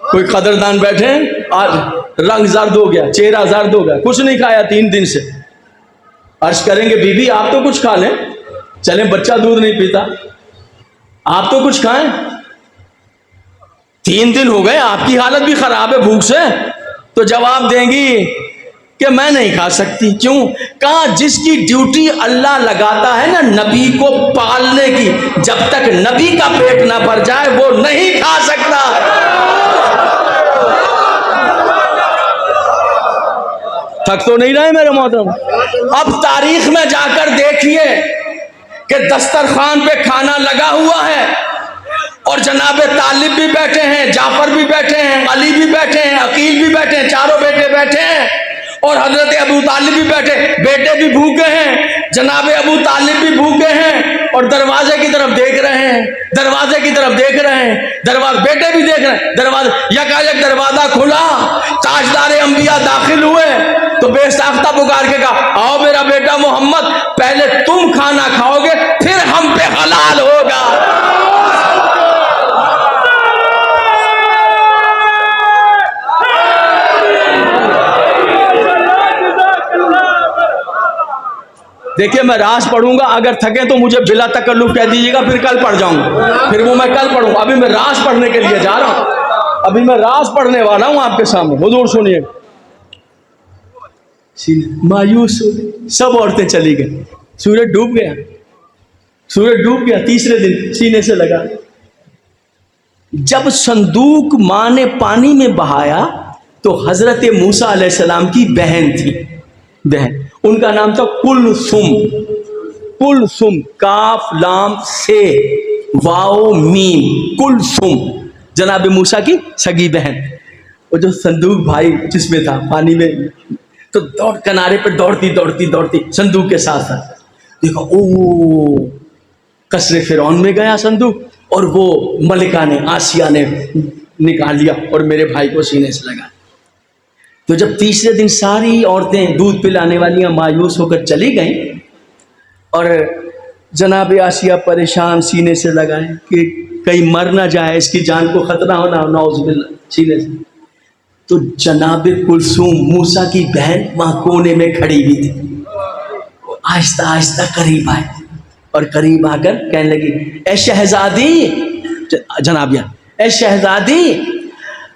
कोई कदरदान बैठे, आज रंग जर्द हो गया, चेहरा जर्द हो गया, कुछ नहीं खाया 3 दिन से। अर्ज करेंगे बीबी आप तो कुछ खा लें, चलें, बच्चा दूध नहीं पीता, आप तो कुछ खाएं। 3 दिन हो गए, आपकी हालत भी खराब है भूख से। तो जवाब देंगी कि मैं नहीं खा सकती। क्यों? कहा जिसकी ड्यूटी अल्लाह लगाता है ना नबी को पालने की, जब तक नबी का पेट ना भर जाए वो नहीं खा सकता। थक तो नहीं रहे मेरे मोहतरम? अब तारीख में जाकर देखिए कि दस्तरखान पे खाना लगा हुआ है और जनाबे तालिब भी बैठे हैं, जाफर भी बैठे हैं, अली भी बैठे हैं, अकील भी बैठे हैं, चारों बेटे बैठे हैं और हजरत अबू तालिब भी बैठे, बेटे भी भूखे हैं, जनाबे अबू तालिब भी भूखे हैं और दरवाजे की तरफ देख रहे हैं, दरवाजे की तरफ देख रहे हैं, दरवाजे बेटे भी देख रहे हैं। दरवाजा यकायक दरवाजा खुला, ताजदार अंबिया दाखिल हुए तो बेसाख्ता पुकार के कहा, आओ मेरा बेटा मोहम्मद, पहले तुम खाना खाओगे फिर हम पे हलाल होगा। देखिए मैं राज पढ़ूंगा, अगर थके तो मुझे बिला तकल्लुफ कह दीजिएगा, फिर कल पढ़ जाऊंगा, फिर वो मैं कल पढ़ूंगा। अभी मैं राज पढ़ने के लिए जा रहा हूं, अभी मैं राज पढ़ने वाला हूं आपके सामने। हुजूर सुनिए, मायूस सब औरतें चली गई, सूरज डूब गया, सूरज डूब गया। तीसरे दिन सीने से लगा। जब संदूक मां ने पानी में बहाया तो हजरत मूसा अलैहिस्सलाम की बहन थी, बहन, उनका नाम था कुलसुम। कुलसुम, काफ लाम से वाओ मीम, कुलसुम, जनाब मूसा की सगी बहन। वो जो संदूक भाई जिसमें था पानी में, तो दौड़ किनारे पर दौड़ती दौड़ती दौड़ती संदूक के साथ साथ देखो, ओ कसरे फिरौन में गया संदूक और वो मलिका ने, आसिया ने निकाल लिया और मेरे भाई को सीने से लगा। तो जब तीसरे दिन सारी औरतें दूध पिलाने वालियां मायूस होकर चली गईं और जनाब आसिया परेशान सीने से लगाए कि कहीं मर ना जाए, इसकी जान को खतरा होना, नौज़ुबिल्लाह, सीने से। तो जनाब कुलसूम मूसा की बहन वहां कोने में खड़ी हुई थी। आहिस्ता आहिस्ता करीब आए और करीब आकर कहने लगी, ए शहजादी, जनाबिया, ए शहजादी,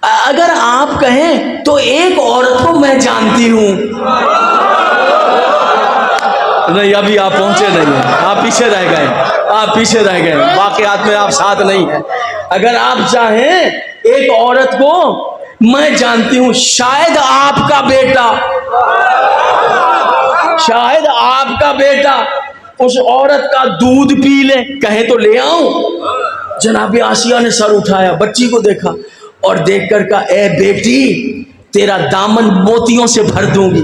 अगर आप कहें तो एक औरत को मैं जानती हूं। नहीं, अभी आप पहुंचे नहीं हैं, आप पीछे रह गए, आप पीछे रह गए, वाकयात में आप साथ नहीं हैं। अगर आप चाहें एक औरत को मैं जानती हूं, शायद आपका बेटा, शायद आपका बेटा उस औरत का दूध पी ले, कहे तो ले आऊं। जनाब आसिया ने सर उठाया, बच्ची को देखा और देखकर कहा, ए बेटी, तेरा दामन मोतियों से भर दूंगी।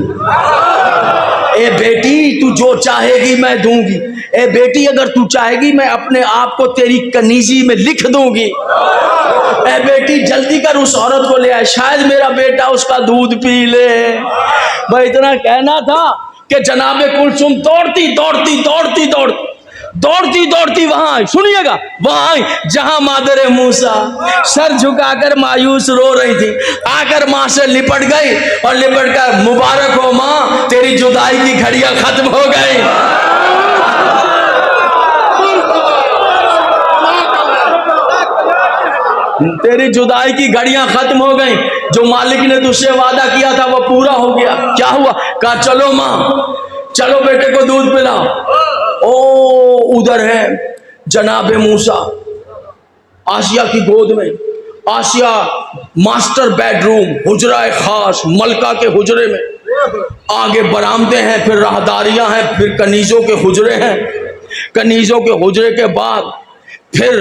ए बेटी, तू जो चाहेगी मैं दूंगी। ए बेटी, अगर तू चाहेगी मैं अपने आप को तेरी कनीजी में लिख दूंगी। ए बेटी, जल्दी कर उस औरत को ले आए, शायद मेरा बेटा उसका दूध पी ले। भाई इतना कहना था कि जनाबे कुलसुम दौड़ती दौड़ती दौड़ती दौड़ती दौड़ती दौड़ती वहां आई, सुनिएगा, वहां आई जहां मादरे मूसा सर झुकाकर मायूस रो रही थी। आकर मां से लिपट गई और लिपट कर, मुबारक हो मां, तेरी जुदाई की घड़ियां खत्म हो गई। तेरी जुदाई की घड़ियां खत्म हो गई, जो मालिक ने तुझसे वादा किया था वो पूरा हो गया। क्या हुआ? कहा, चलो मां, चलो बेटे को दूध पिलाओ। ओ उधर है जनाबे मूसा आसिया की गोद में। आसिया मास्टर बेडरूम, हुजरा खास, मलका के हुजरे में। आगे बरामदे हैं, फिर राहदारियां हैं, फिर कनीजों के हुजरे हैं। कनीजों के हुजरे के बाद फिर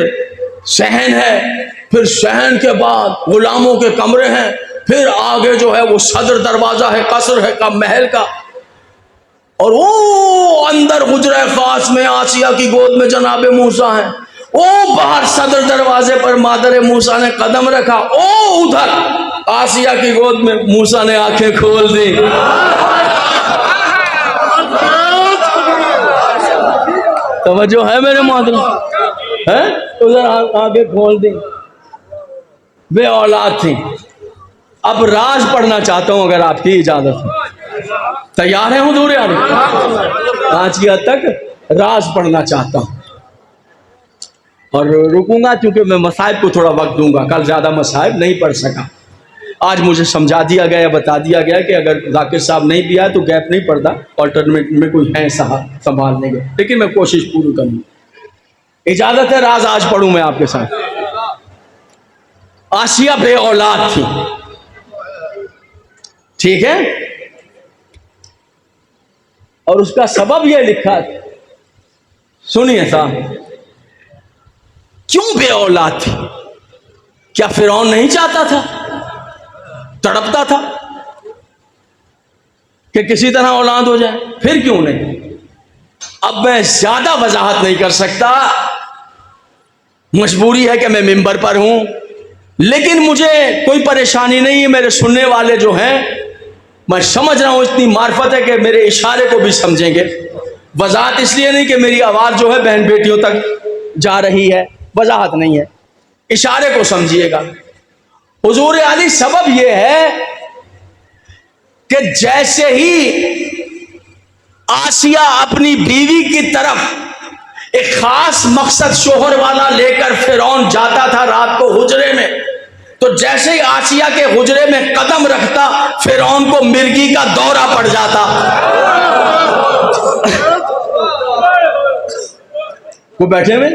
सहन है, फिर सहन के बाद गुलामों के कमरे हैं, फिर आगे जो है वो सदर दरवाजा है, कसर है का, महल का। और वो अंदर हुजरा खास में आसिया की गोद में जनाबे मूसा है। ओ बाहर सदर दरवाजे पर मादरे मूसा ने कदम रखा। ओ उधर आसिया की गोद में मूसा ने आंखें खोल दी। तवज्जो है मेरे मादरे, है? उधर आंखें खोल दी। वे औलाद थी। अब राज पढ़ना चाहता हूं, अगर आपकी इजाजत है। तैयार है हुजूर? आज की हद तक राज पढ़ना चाहता हूं और रुकूंगा क्योंकि मैं मसाइब को थोड़ा वक्त दूंगा। कल ज्यादा मसाइब नहीं पढ़ सका। आज मुझे समझा दिया गया, बता दिया गया कि अगर जाकिर साहब नहीं भी आए तो गैप नहीं पड़ता, ऑल्टरनेट में कोई है साहब संभालने के, लेकिन मैं कोशिश पूरी करूंगा। इजाजत है, राज आज पढ़ूं मैं आपके साथ। आसिया बे औलाद थी, ठीक है, और उसका सबब यह लिखा, सुनिए साहब, क्यों बे औलाद थी? क्या फिरौन नहीं चाहता था, तड़पता था कि किसी तरह औलाद हो जाए? फिर क्यों नहीं? अब मैं ज्यादा वजाहत नहीं कर सकता, मजबूरी है कि मैं मिंबर पर हूं, लेकिन मुझे कोई परेशानी नहीं है। मेरे सुनने वाले जो हैं, मैं समझ रहा हूं इतनी मार्फत है कि मेरे इशारे को भी समझेंगे। वजाहत इसलिए नहीं कि मेरी आवाज जो है बहन बेटियों तक जा रही है, वजाहत नहीं है, इशारे को समझिएगा। हुजूर अली, सबब यह है कि जैसे ही आसिया अपनी बीवी की तरफ एक खास मकसद शोहर वाला लेकर फिरौन जाता था रात को हुजरे में, तो जैसे ही आसिया के हुजरे में कदम रखता, फिरौन को मिर्गी का दौरा पड़ जाता। वो बैठे हुए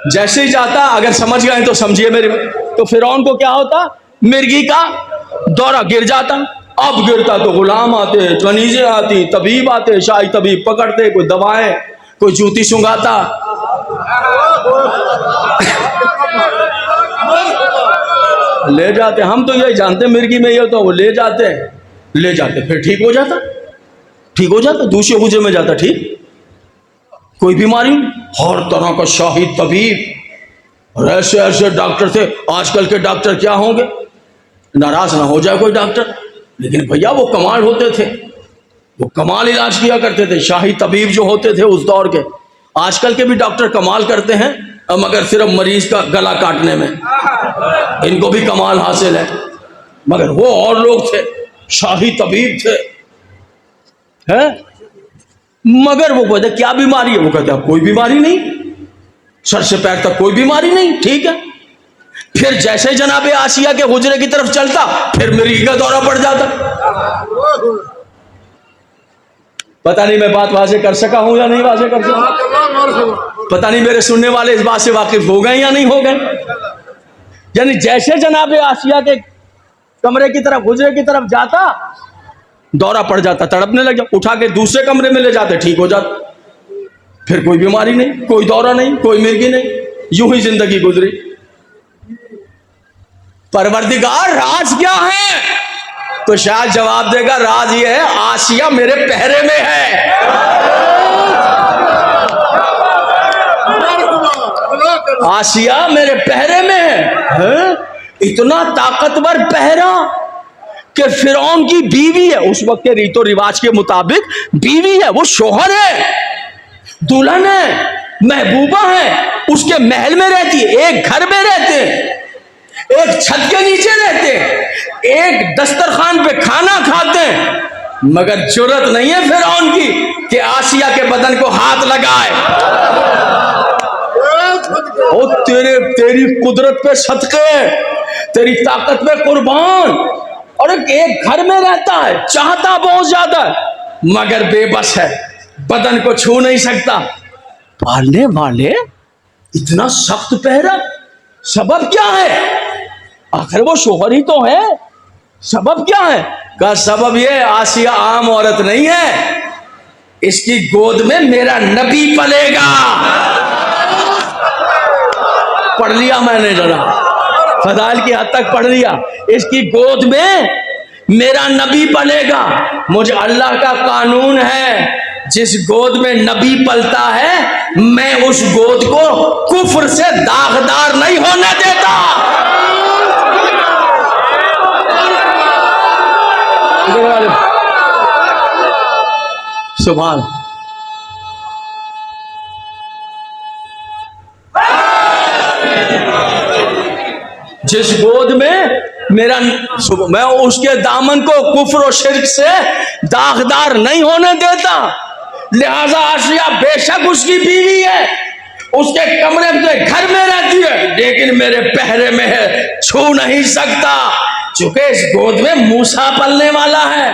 जैसे ही जाता, अगर समझ गए तो समझिए मेरे, तो फिरौन को क्या होता? मिर्गी का दौरा, गिर जाता। अब गिरता तो गुलाम आते, कनीजे आती, तबीब आते, शाही तबीब पकड़ते, कोई दवाएं, कोई जूती सुंगाता। ले जाते, हम तो यही जानते मिर्गी में ये, तो वो ले जाते, फिर ठीक हो जाता, ठीक हो जाता, दूसरे हुजरे में जाता, ठीक। कोई बीमारी नहीं, हर तरह का शाही तबीब और ऐसे ऐसे डॉक्टर थे। आजकल के डॉक्टर क्या होंगे, नाराज ना हो जाए कोई डॉक्टर, लेकिन भैया वो कमाल होते थे, वो कमाल इलाज किया करते थे। शाही तबीब जो होते थे उस दौर के, आजकल के भी डॉक्टर कमाल करते हैं, मगर सिर्फ मरीज का गला काटने में इनको भी कमाल हासिल है, मगर वो और लोग थे, शाही तबीब थे, हैं? मगर वो कहते क्या बीमारी है, वो कहते कोई बीमारी नहीं, सर से पैर तक कोई बीमारी नहीं, ठीक है। फिर जैसे जनाबे आसिया के हुजरे की तरफ चलता, फिर मरीज का दौरा पड़ जाता। पता नहीं मैं बात वाजे कर सका हूं या नहीं वाजे कर सका, पता नहीं मेरे सुनने वाले इस बात से वाकिफ हो गए या नहीं हो गए। यानी जैसे जनाबे आसिया के कमरे की तरफ, हुजरे की तरफ जाता, दौरा पड़ जाता, तड़पने लग जाता, उठा के दूसरे कमरे में ले जाते, ठीक हो जाता, फिर कोई बीमारी नहीं, कोई दौरा नहीं, कोई मिर्गी नहीं, यूं ही जिंदगी गुजरी। परवरदिगार राज क्या है, तो शायद जवाब देगा राज ये है, आसिया मेरे पहरे में है। आसिया मेरे पहरे में है? इतना ताकतवर पहरा कि फिरौन की बीवी है, उस वक्त के रीतो रिवाज के मुताबिक बीवी है, वो शोहर है, दुल्हन है, महबूबा है, उसके महल में रहती है, एक घर में रहते हैं, एक छत के नीचे रहते हैं, एक दस्तरखान पे खाना खाते हैं, मगर जुर्रत नहीं है फिरौन की कि आसिया के बदन को हाथ लगाए। ओ तेरी कुदरत पे सदके, तेरी ताकत पे कुर्बान। और एक घर में रहता है, चाहता बहुत ज्यादा मगर बेबस है, बदन को छू नहीं सकता। पालने वाले इतना सख्त पहरा, सबब क्या है? आखिर वो शोहर ही तो है, सबब क्या है? का सबब ये, आसिया आम औरत नहीं है, इसकी गोद में मेरा नबी पलेगा। पढ़ लिया मैंने, जरा फजाइल की हद तक पढ़ लिया। इसकी गोद में मेरा नबी पलेगा। मुझे अल्लाह का कानून है, जिस गोद में नबी पलता है, मैं उस गोद को कुफ्र से दागदार नहीं होने देता। सुभान। जिस गोद में मेरा, मैं उसके दामन को कुफ्र और शिर्क से दागदार नहीं होने देता। लिहाजा आसिया बेशक उसकी बीवी है, उसके कमरे में, घर में रहती है, लेकिन मेरे पहरे में है, छू नहीं सकता, चूंकि इस गोद में मूसा पलने वाला है।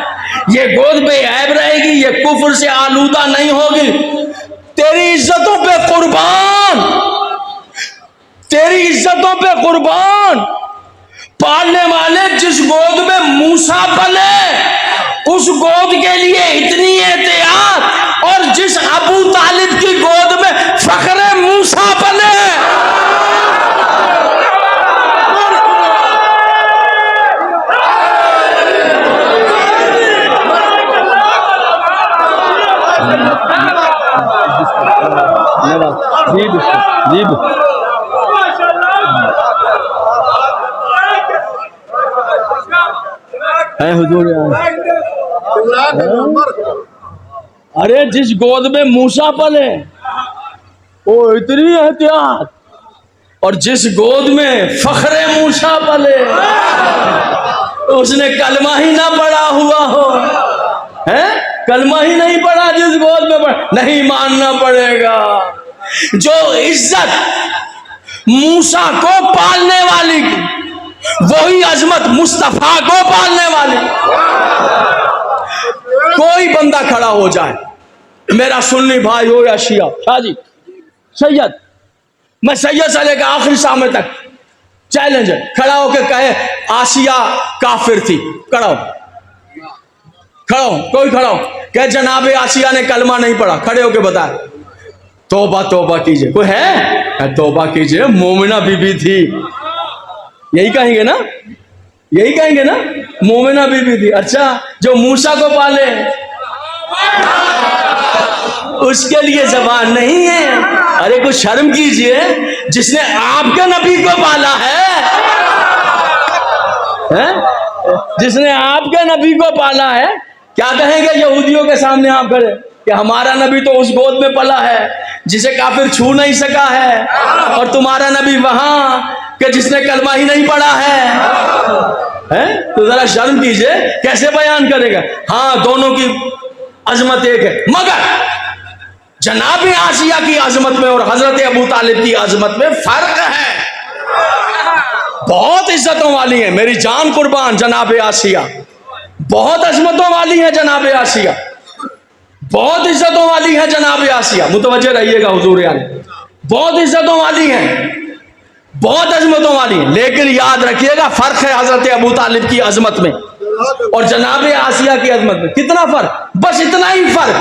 ये गोद बेऐब रहेगी, ये कुफ्र से आलूदा नहीं होगी। तेरी इज्जतों पे कुर्बान, तेरी इज्जतों पे कुर्बान। पालने वाले जिस गोद में मूसा पले, उस गोद के लिए इतनी एहतियात, और जिस अबू तालिब की गोद में फखरे मूसा पले, अरे जिस गोद में मूसा पले, वो इतनी एहतियात, और जिस गोद में फखरे मूसा पले, उसने कलमा ही ना पढ़ा हुआ हो, है कलमा ही नहीं पढ़ा, जिस गोद में पढ़ा, नहीं मानना पड़ेगा। जो इज्जत मूसा को पालने वाली की, वही अजमत मुस्तफा को पालने वाली। कोई बंदा खड़ा हो जाए, मेरा सुन्नी भाई हो या शिया, शाजी सैयद, मैं सैयद से लेकर आखिरी सामने तक चैलेंज है, खड़ा होकर कहे आसिया काफिर थी, खड़ा हो, खड़ा हो, कोई खड़ा हो, कहे जनाबे आसिया ने कलमा नहीं पढ़ा, खड़े होकर बताए, तौबा तौबा कीजिए। कोई है? तौबा कीजिए, मोमिना बीबी थी, यही कहेंगे ना, यही कहेंगे ना, मोमिना बीबी थी। अच्छा, जो मूसा को पाले, उसके लिए जबान नहीं है। अरे कुछ शर्म कीजिए, जिसने आपके नबी को पाला है, जिसने आपके नबी को पाला है, क्या कहेंगे यहूदियों के सामने आप खड़े कि हमारा नबी तो उस गोद में पला है जिसे काफिर छू नहीं सका है, और तुम्हारा नबी वहां कि जिसने कलमा ही नहीं पढ़ा है? तो जरा शर्म कीजिए, कैसे बयान करेगा? हाँ, दोनों की अजमत एक है, मगर जनाब आसिया की अजमत में और हजरत अबू तालिब की अजमत में फर्क है। बहुत इज्जतों वाली है, मेरी जान कुर्बान जनाब आसिया, बहुत अजमतों वाली है जनाब आसिया, बहुत इज्जतों वाली है जनाब आसिया। मुतवज्जे रहिएगा हुजूर यार, बहुत इज्जतों वाली है, बहुत अजमतों वाली है, लेकिन याद रखिएगा फर्क है हजरत अबू तालिब की अजमत में और जनाब आसिया की अजमत में। कितना फर्क? बस इतना ही फर्क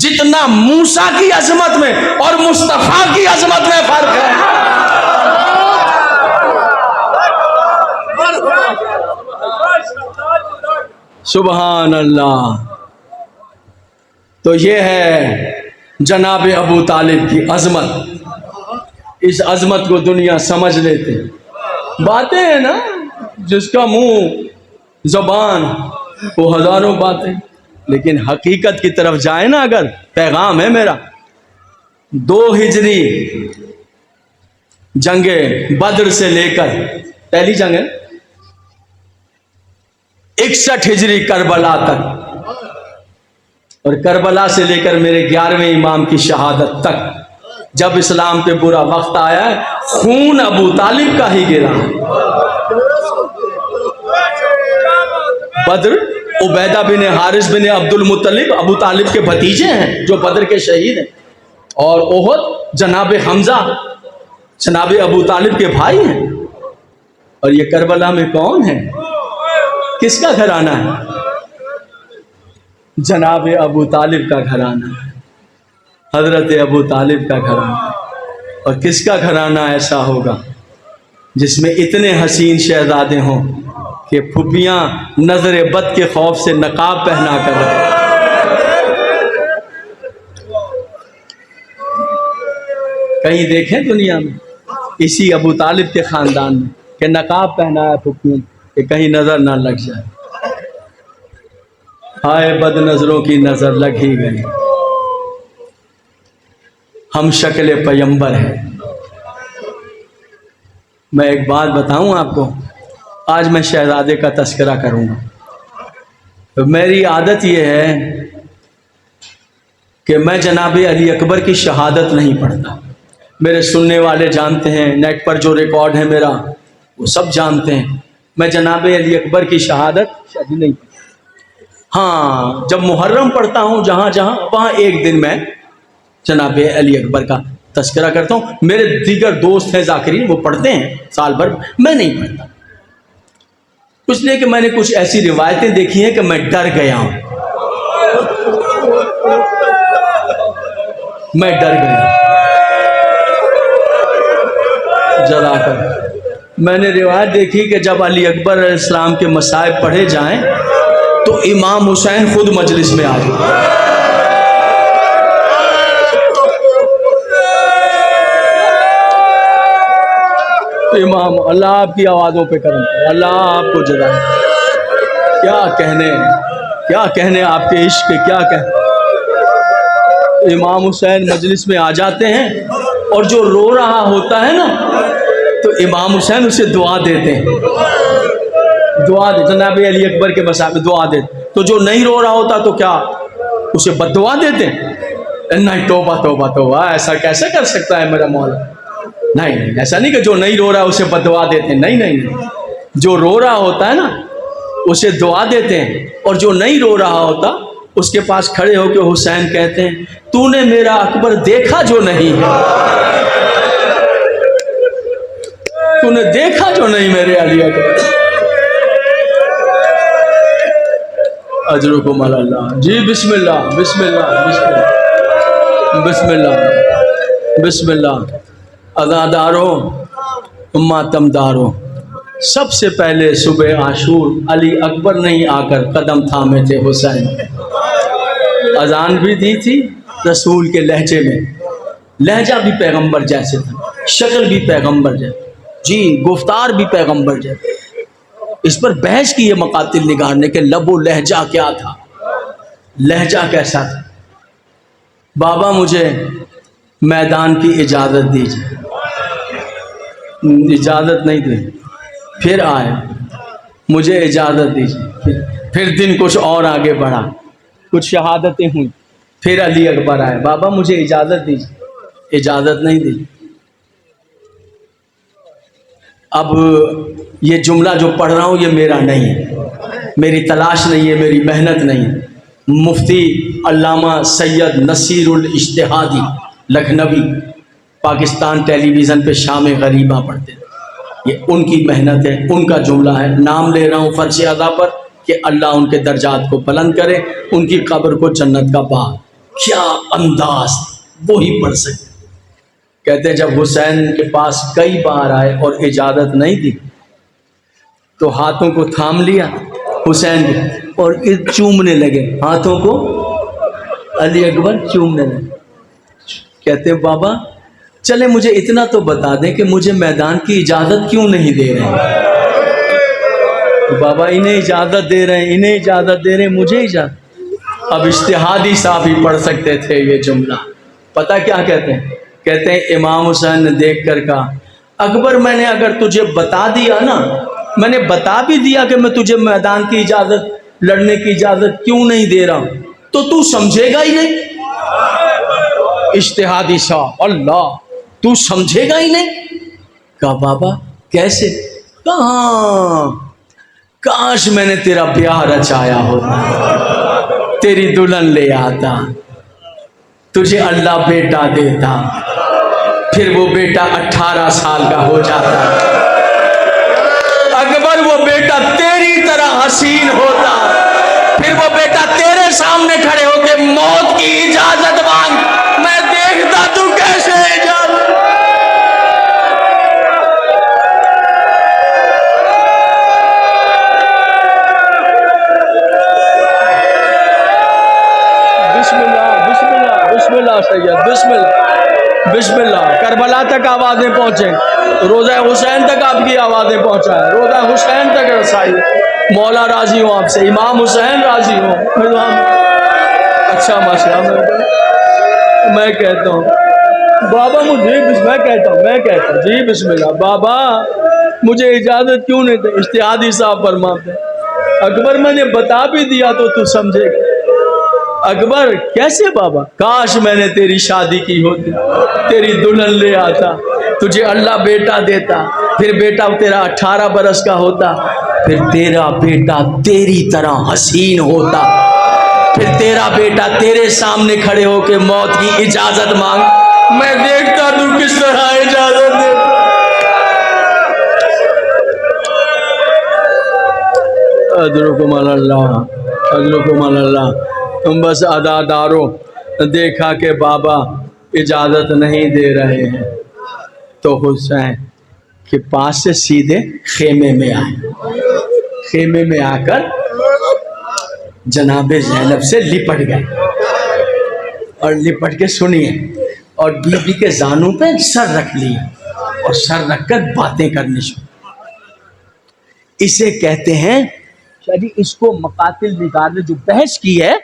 जितना मूसा की अजमत में और मुस्तफा की अजमत में फर्क है। सुभान अल्लाह। तो ये है जनाब अबू तालिब की अजमत। इस अजमत को दुनिया समझ लेते, बातें हैं ना, जिसका मुंह जबान वो हजारों बातें, लेकिन हकीकत की तरफ जाए ना अगर, पैगाम है मेरा। 2 हिजरी जंगे बद्र से लेकर, पहली जंग है 61 हिजरी करबला तक, और करबला से लेकर मेरे 11वें इमाम की शहादत तक, जब इस्लाम पे बुरा वक्त आया है, खून अबू तालिब का ही गिरा। बद्र उबैदा बिन हारिस बिन अब्दुल मुत्तलिब अबू तालिब के भतीजे हैं जो बद्र के शहीद हैं, और ओहद जनाब हमजा जनाब अबू तालिब के भाई हैं। और ये करबला में कौन है, किसका घराना है? जनाब अबू तालिब का घराना है, हजरत अबू तालिब का घराना। और किसका घराना ऐसा होगा जिसमें इतने हसीन शहजादे हों कि फुफियां नजर बद के खौफ से नकाब पहना कर रहे। कहीं देखें दुनिया में इसी अबू तालिब के खानदान में कि नकाब पहना है फुफियों कि कहीं नजर ना लग जाए। हाय बद नजरों की नजर लग ही गई, हम शक्ल पैगंबर हैं। मैं एक बात बताऊं आपको, आज मैं शहजादे का तस्करा करूंगा। तो मेरी आदत यह है कि मैं जनाब अली अकबर की शहादत नहीं पढ़ता। मेरे सुनने वाले जानते हैं, नेट पर जो रिकॉर्ड है मेरा वो सब जानते हैं, मैं जनाब अली अकबर की शहादत शादी नहीं पढ़ता। हाँ, जब मुहर्रम पढ़ता हूँ जहाँ जहाँ, वहाँ एक दिन मैं जनाब अली अकबर का तस्करा करता हूँ। मेरे दीगर दोस्त हैं जाकिरीन, वो पढ़ते हैं साल भर, मैं नहीं पढ़ता। इसलिए कि मैंने कुछ ऐसी रिवायतें देखी हैं कि मैं डर गया हूं, मैं डर गया जलाकर। मैंने रिवायत देखी कि जब अली अकबर अलैहिस्सलाम के मसाइब पढ़े जाएं तो इमाम हुसैन खुद मजलिस में आ जाए। इमाम, अल्लाह आपकी आवाज़ों पे करम करे, अल्लाह आपको जलाए। क्या कहने आपके इश्क के, क्या कहने। इमाम हुसैन मजलिस में आ जाते हैं और जो रो रहा होता है ना, तो इमाम हुसैन उसे दुआ देते हैं, दुआ दे, जनाब अली अकबर के मसाइब में दुआ देते। तो जो नहीं रो रहा होता तो क्या उसे बद्दुआ देते? नहीं, तौबा तौबा तौबा, ऐसा कैसे कर सकता है मेरा मौला। नहीं नहीं, ऐसा नहीं कि जो नहीं रो रहा है उसे बददुआ देते हैं, नहीं नहीं नहीं, जो रो रहा होता है ना उसे दुआ देते हैं, और जो नहीं रो रहा होता उसके पास खड़े होकर हुसैन कहते हैं, तूने मेरा अकबर देखा जो नहीं है, तूने देखा जो नहीं मेरे अली अकबर। अजरुकुम अल्लाह जी। बिस्मिल्लाह बिस्मिल्लाह बिस्मिल्लाह बिस्मिल्लाह बिस्मिल्लाह। अज़ादारों मातमदारों, सबसे पहले सुबह आशूर अली अकबर नहीं आकर कदम थामे थे हुसैन। अजान भी दी थी रसूल के लहजे में, लहजा भी पैगंबर जैसे था, शक्ल भी पैगंबर जैसे, जी गुफ्तार भी पैगंबर जैसे। इस पर बहस की है मकातिल निगार ने कि लबो लहजा क्या था, लहजा कैसा था। बाबा मुझे मैदान की इजाज़त दीजिए, इजाज़त नहीं दी। फिर आए, मुझे इजाज़त दीजिए। फिर दिन कुछ और आगे बढ़ा, कुछ शहादतें हुई। फिर अली अकबर आए, बाबा मुझे इजाज़त दीजिए, इजाज़त नहीं दी। अब ये जुमला जो पढ़ रहा हूँ ये मेरा नहीं है, मेरी तलाश नहीं है, मेरी मेहनत नहीं है। मुफ्ती अल्लामा सैयद नसीरुल इज्तिहादी लखनवी पाकिस्तान टेलीविज़न पे शाम गरीबा पढ़ते थे, ये उनकी मेहनत है, उनका जुमला है। नाम ले रहा हूँ फर्श अदा पर कि अल्लाह उनके दर्जात को बुलंद करे, उनकी कब्र को जन्नत का बाग। क्या अंदाज, वो ही पढ़ सकते। कहते जब हुसैन के पास कई बार आए और इजाज़त नहीं दी तो हाथों को थाम लिया हुसैन के और चूमने लगे, हाथों को अली अकबर चूमने लगे। कहते बाबा चले मुझे इतना तो बता दें कि मुझे मैदान की इजाज़त क्यों नहीं दे रहे हैं। तो बाबा इन्हें इजाज़त दे रहे हैं, इन्हें इजाज़त दे रहे हैं, मुझे इजाज़त। अब इज्तिहादी साहब ही पढ़ सकते थे ये जुमला। पता क्या कहते हैं? कहते हैं इमाम हुसैन ने देख कर कहा, अकबर मैंने अगर तुझे बता दिया ना, मैंने बता भी दिया कि मैं तुझे मैदान की इजाज़त, लड़ने की इजाज़त क्यों नहीं दे रहा हूँ, तो तू समझेगा ही नहीं। इज्तिहादी साहब, अल्लाह तू समझेगा ही नहीं। कहा बाबा कैसे? कहाँ, काश मैंने तेरा ब्याह रचाया होता, तेरी दुल्हन ले आता, तुझे अल्लाह बेटा देता, फिर वो बेटा 18 साल का हो जाता, अकबर वो बेटा तेरी तरह हसीन होता, फिर वो बेटा तेरे सामने खड़े होके मौत की इजाजत मांग, मैं देखता तू कैसे इजाजत। बिस्मिल्लाह बिस्मिल्लाह बिस्मिल्लाह सैयद, बिस्मिल्लाह बिस्मिल्लाह। करबला तक आवाज़ें पहुँचे, रोज़ा हुसैन तक आपकी आवाज़ें पहुँचाए, रोज़ा हुसैन तक रसाई। मौला राजी हूँ आपसे, इमाम हुसैन राजी हूँ। अच्छा माशाल्लाह, मैं कहता हूँ बाबा मुझे, मैं कहता हूँ जी बिस्मिल्लाह। बाबा मुझे इजाज़त क्यों नहीं दे? इज्तिहादी साहब फरमाते अकबर मैंने बता भी दिया तो तू समझेगा। अकबर कैसे बाबा? काश मैंने तेरी शादी की होती, तेरी दुल्हन ले आता, तुझे अल्लाह बेटा देता, फिर बेटा तेरा 18 बरस का होता, फिर तेरा बेटा तेरी तरह हसीन होता, फिर तेरा बेटा तेरे सामने खड़े होके मौत की इजाजत मांग, मैं देखता तू किस तरह इजाजत देता। अदरुकुम अल्लाह, अदरुकुम अल्लाह। तुम बस अदादारों, देखा कि बाबा इजाज़त नहीं दे रहे हैं तो हुसैन के पास से सीधे खेमे में आए। खेमे में आकर जनाबे ज़ैनब से लिपट गए और लिपट के सुनिए, और बीबी के जानों पे सर रख लिया और सर रखकर बातें करनी शुरू। इसे कहते हैं, यदि इसको मकातिल निगार ने जो बहस की है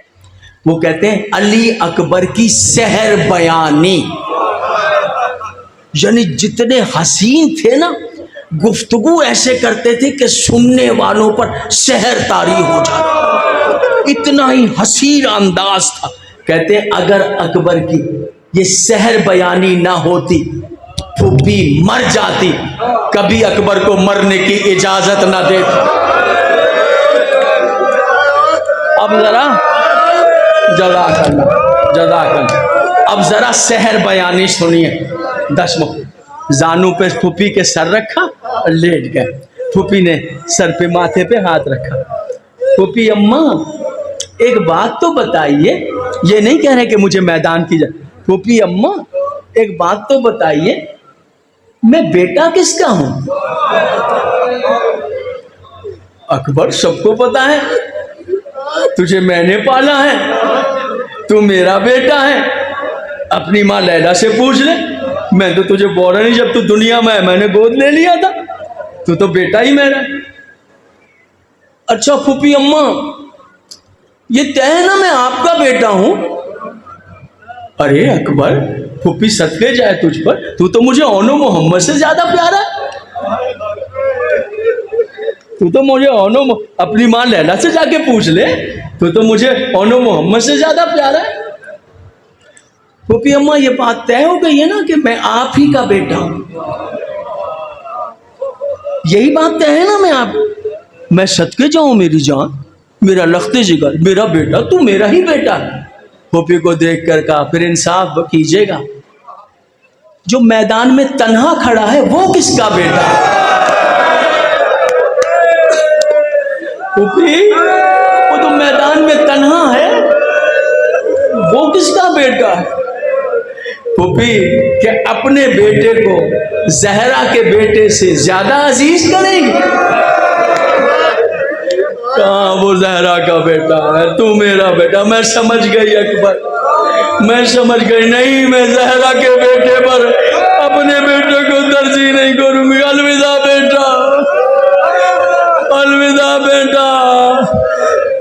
वो कहते हैं अली अकबर की सहर बयानी। यानी जितने हसीन थे ना, गुफ्तगू ऐसे करते थे कि सुनने वालों पर सहर तारी हो जाती, इतना ही हसीन अंदाज था। कहते हैं अगर अकबर की ये सहर बयानी ना होती, फूफी मर जाती, कभी अकबर को मरने की इजाजत ना देती। अब जरा जज़ाकल्लाह, अब जरा सहर बयानी सुनिए। 10 जानू पे फूफी के सर रखा और लेट गए। फूफी ने सर पे माथे पे हाथ रखा। फूफी अम्मा एक बात तो बताइए, ये नहीं कह रहे कि मुझे मैदान की फूफी अम्मा एक बात तो बताइए, मैं बेटा किसका हूं? अकबर सबको पता है, तुझे मैंने पाला है, तू मेरा बेटा है, अपनी माँ लैला से पूछ ले, मैं तो तुझे बोला नहीं जब तू दुनिया में है, मैंने गोद ले लिया था, तू तो बेटा ही मेरा। अच्छा फूफी अम्मा, ये तय है ना मैं आपका बेटा हूं? अरे अकबर, फूफी सदके जाए तुझ पर, तू तो मुझे ओनो मोहम्मद से ज्यादा प्यारा है। तू तो मुझे अपनी माँ लैला से जाके पूछ ले, तू तो मुझे ओनो मोहम्मद से ज्यादा प्यारा है। फूफी अम्मा, ये बात तय हो गई है ना कि मैं आप ही का बेटा हूं? यही बात तय है ना? मैं सदके जाऊं मेरी जान, मेरा लख्ते जिगर, मेरा बेटा, तू मेरा ही बेटा है। फूफी को देख कर कहा, फिर इंसाफ कीजिएगा, जो मैदान में तन्हा खड़ा है वो किसका बेटा है? फूफी, वो तो मैदान में तन्हा है, वो किसका बेटा है? फूफी, कि अपने बेटे को जहरा के बेटे से ज्यादा अजीज करेंगे? कहाँ वो जहरा का बेटा है, तू मेरा बेटा। मैं समझ गई अकबर, मैं समझ गई। नहीं, मैं जहरा के बेटे पर अपने बेटे को तरजीह नहीं करूंगी। अलविदा बेटा, अलविदा बेटा।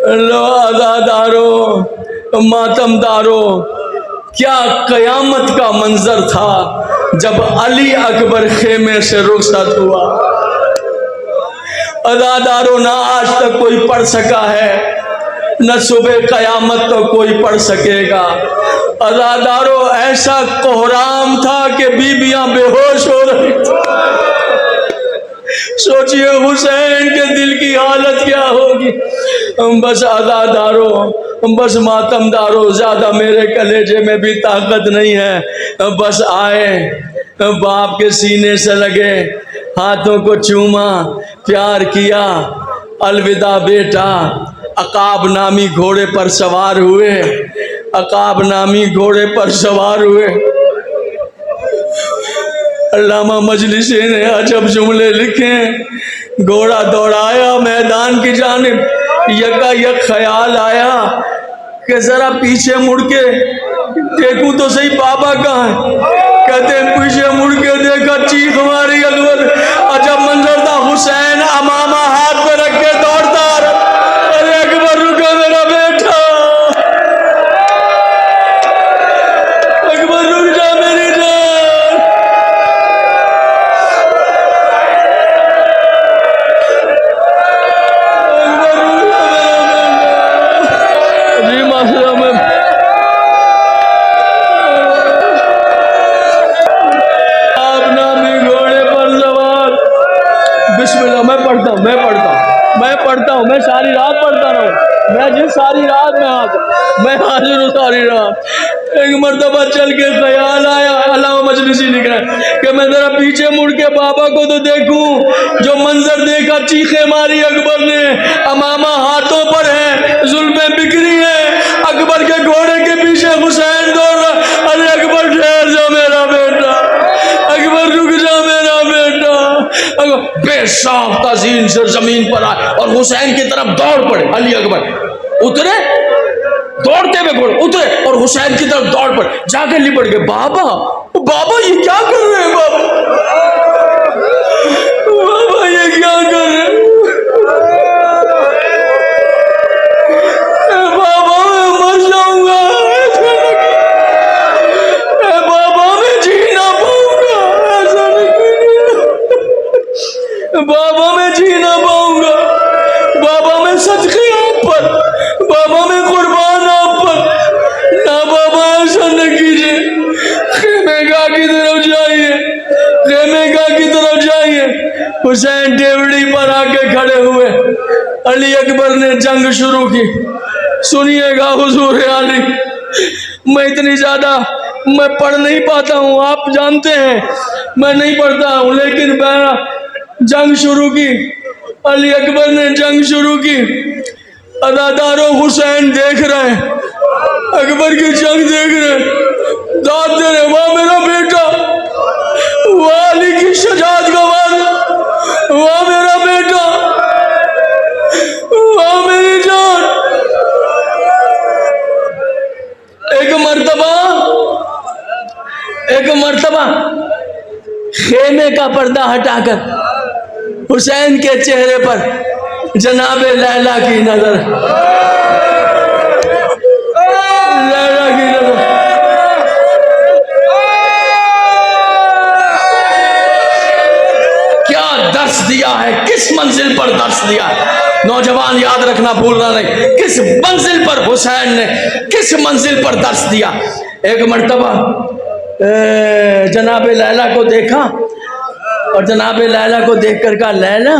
लो आज़ादारों, मातमदारों, क्या कयामत का मंजर था जब अली अकबर खेमे से रुखसत हुआ। अदादारों, ना आज तक कोई पढ़ सका है, न सुबह कयामत तो कोई पढ़ सकेगा। अदादारों, ऐसा कोहराम था कि बीबियां बेहोश हो रही थी। सोचिए हुसैन के दिल की हालत क्या होगी। बस अदादारों, बस मातमदारों, ज्यादा मेरे कलेजे में भी ताकत नहीं है। बस आए, बाप के सीने से लगे, हाथों को चूमा, प्यार किया। अलविदा बेटा। अकाब नामी घोड़े पर सवार हुए, अकाब नामी घोड़े पर सवार हुए। अल्लामा मजलिसी ने अजब जुमले लिखे। घोड़ा दौड़ाया मैदान की जानिब, यकायक ख्याल आया कि जरा पीछे मुड़ के देखूं तो सही बाबा कहाँ है। कहते पीछे मुड़ के देखा, चीख मारी अकबर। अजब मंजर था, हुसैन अमामा हाथ पे रख के दौड़ता। अरे अकबर रुको मेरा बेटा, अकबर रुक जा मेरी जान। अकबर रुक जा मेरा बेटा। जी माशा में मैं सारी रात पढ़ता रहूं। मैं जिस सारी रात मैं हाजिर हूँ सारी रात। एक मर्तबा चल के ख्याल आया, अल्लामा मजलिसी लिख रहा है कि मैं जरा पीछे मुड़ के बाबा को तो देखूं। जो मंजर देखा, चीखे मारी अकबर ने। अमामा हाथों पर है, जुल्में बिखरी है। अकबर के घोड़े के पीछे हुसैन दौड़ रहा। अरे अकबर ठहर जा मेरा बेटा, अकबर रुक जा मेरा बेटा। बेसाफ ताजीन से जमीन पर आए और हुसैन की तरफ दौड़ पड़े। अली अकबर उतरे, दौड़ते हुए घोड़े उतरे और हुसैन की तरफ दौड़ पड़े। जाके लिपट गए। बाबा, बाबा ये क्या कर रहे हैं? बाबा, बाबा ये क्या कर रहे हैं? बाबा मैं मर जाऊंगा, बाबा मैं जी ना पाऊंगा, ऐसा नहीं, बाबा मैं जी ना पाऊंगा, बाबा मैं सदके आप पर, बाबा मैं कुर्बान आप पर, ना बाबा ऐसा न कीजिए। खेमेगा की तरफ जाइए, खेमेगा की तरफ जाइए। हुसैन डेवड़ी पर आके खड़े हुए। अली अकबर ने जंग शुरू की। सुनिएगा हुजूर अली, मैं इतनी ज्यादा मैं पढ़ नहीं पाता हूँ, आप जानते हैं मैं नहीं पढ़ता हूँ, लेकिन मैं जंग शुरू की। अली अकबर ने जंग शुरू की। अदादारों, हुसैन देख रहे हैं, अकबर की जंग देख रहे हैं, दाद दे रहे, वाह मेरा बेटा, वाह अली की शजात का वादा, वाह मेरा बेटा, वाह मेरी जान। एक मर्तबा एक मर्तबा खेमे का पर्दा हटाकर हुसैन के चेहरे पर जनाबे लैला की नजर, लैला की नजर। क्या दर्श दिया है, किस मंजिल पर दर्श दिया है। नौजवान याद रखना भूलना नहीं, किस मंजिल पर हुसैन ने, किस मंजिल पर दर्श दिया। एक मर्तबा जनाबे लैला को देखा और जनाबे लैला को देख कर कहा, लैला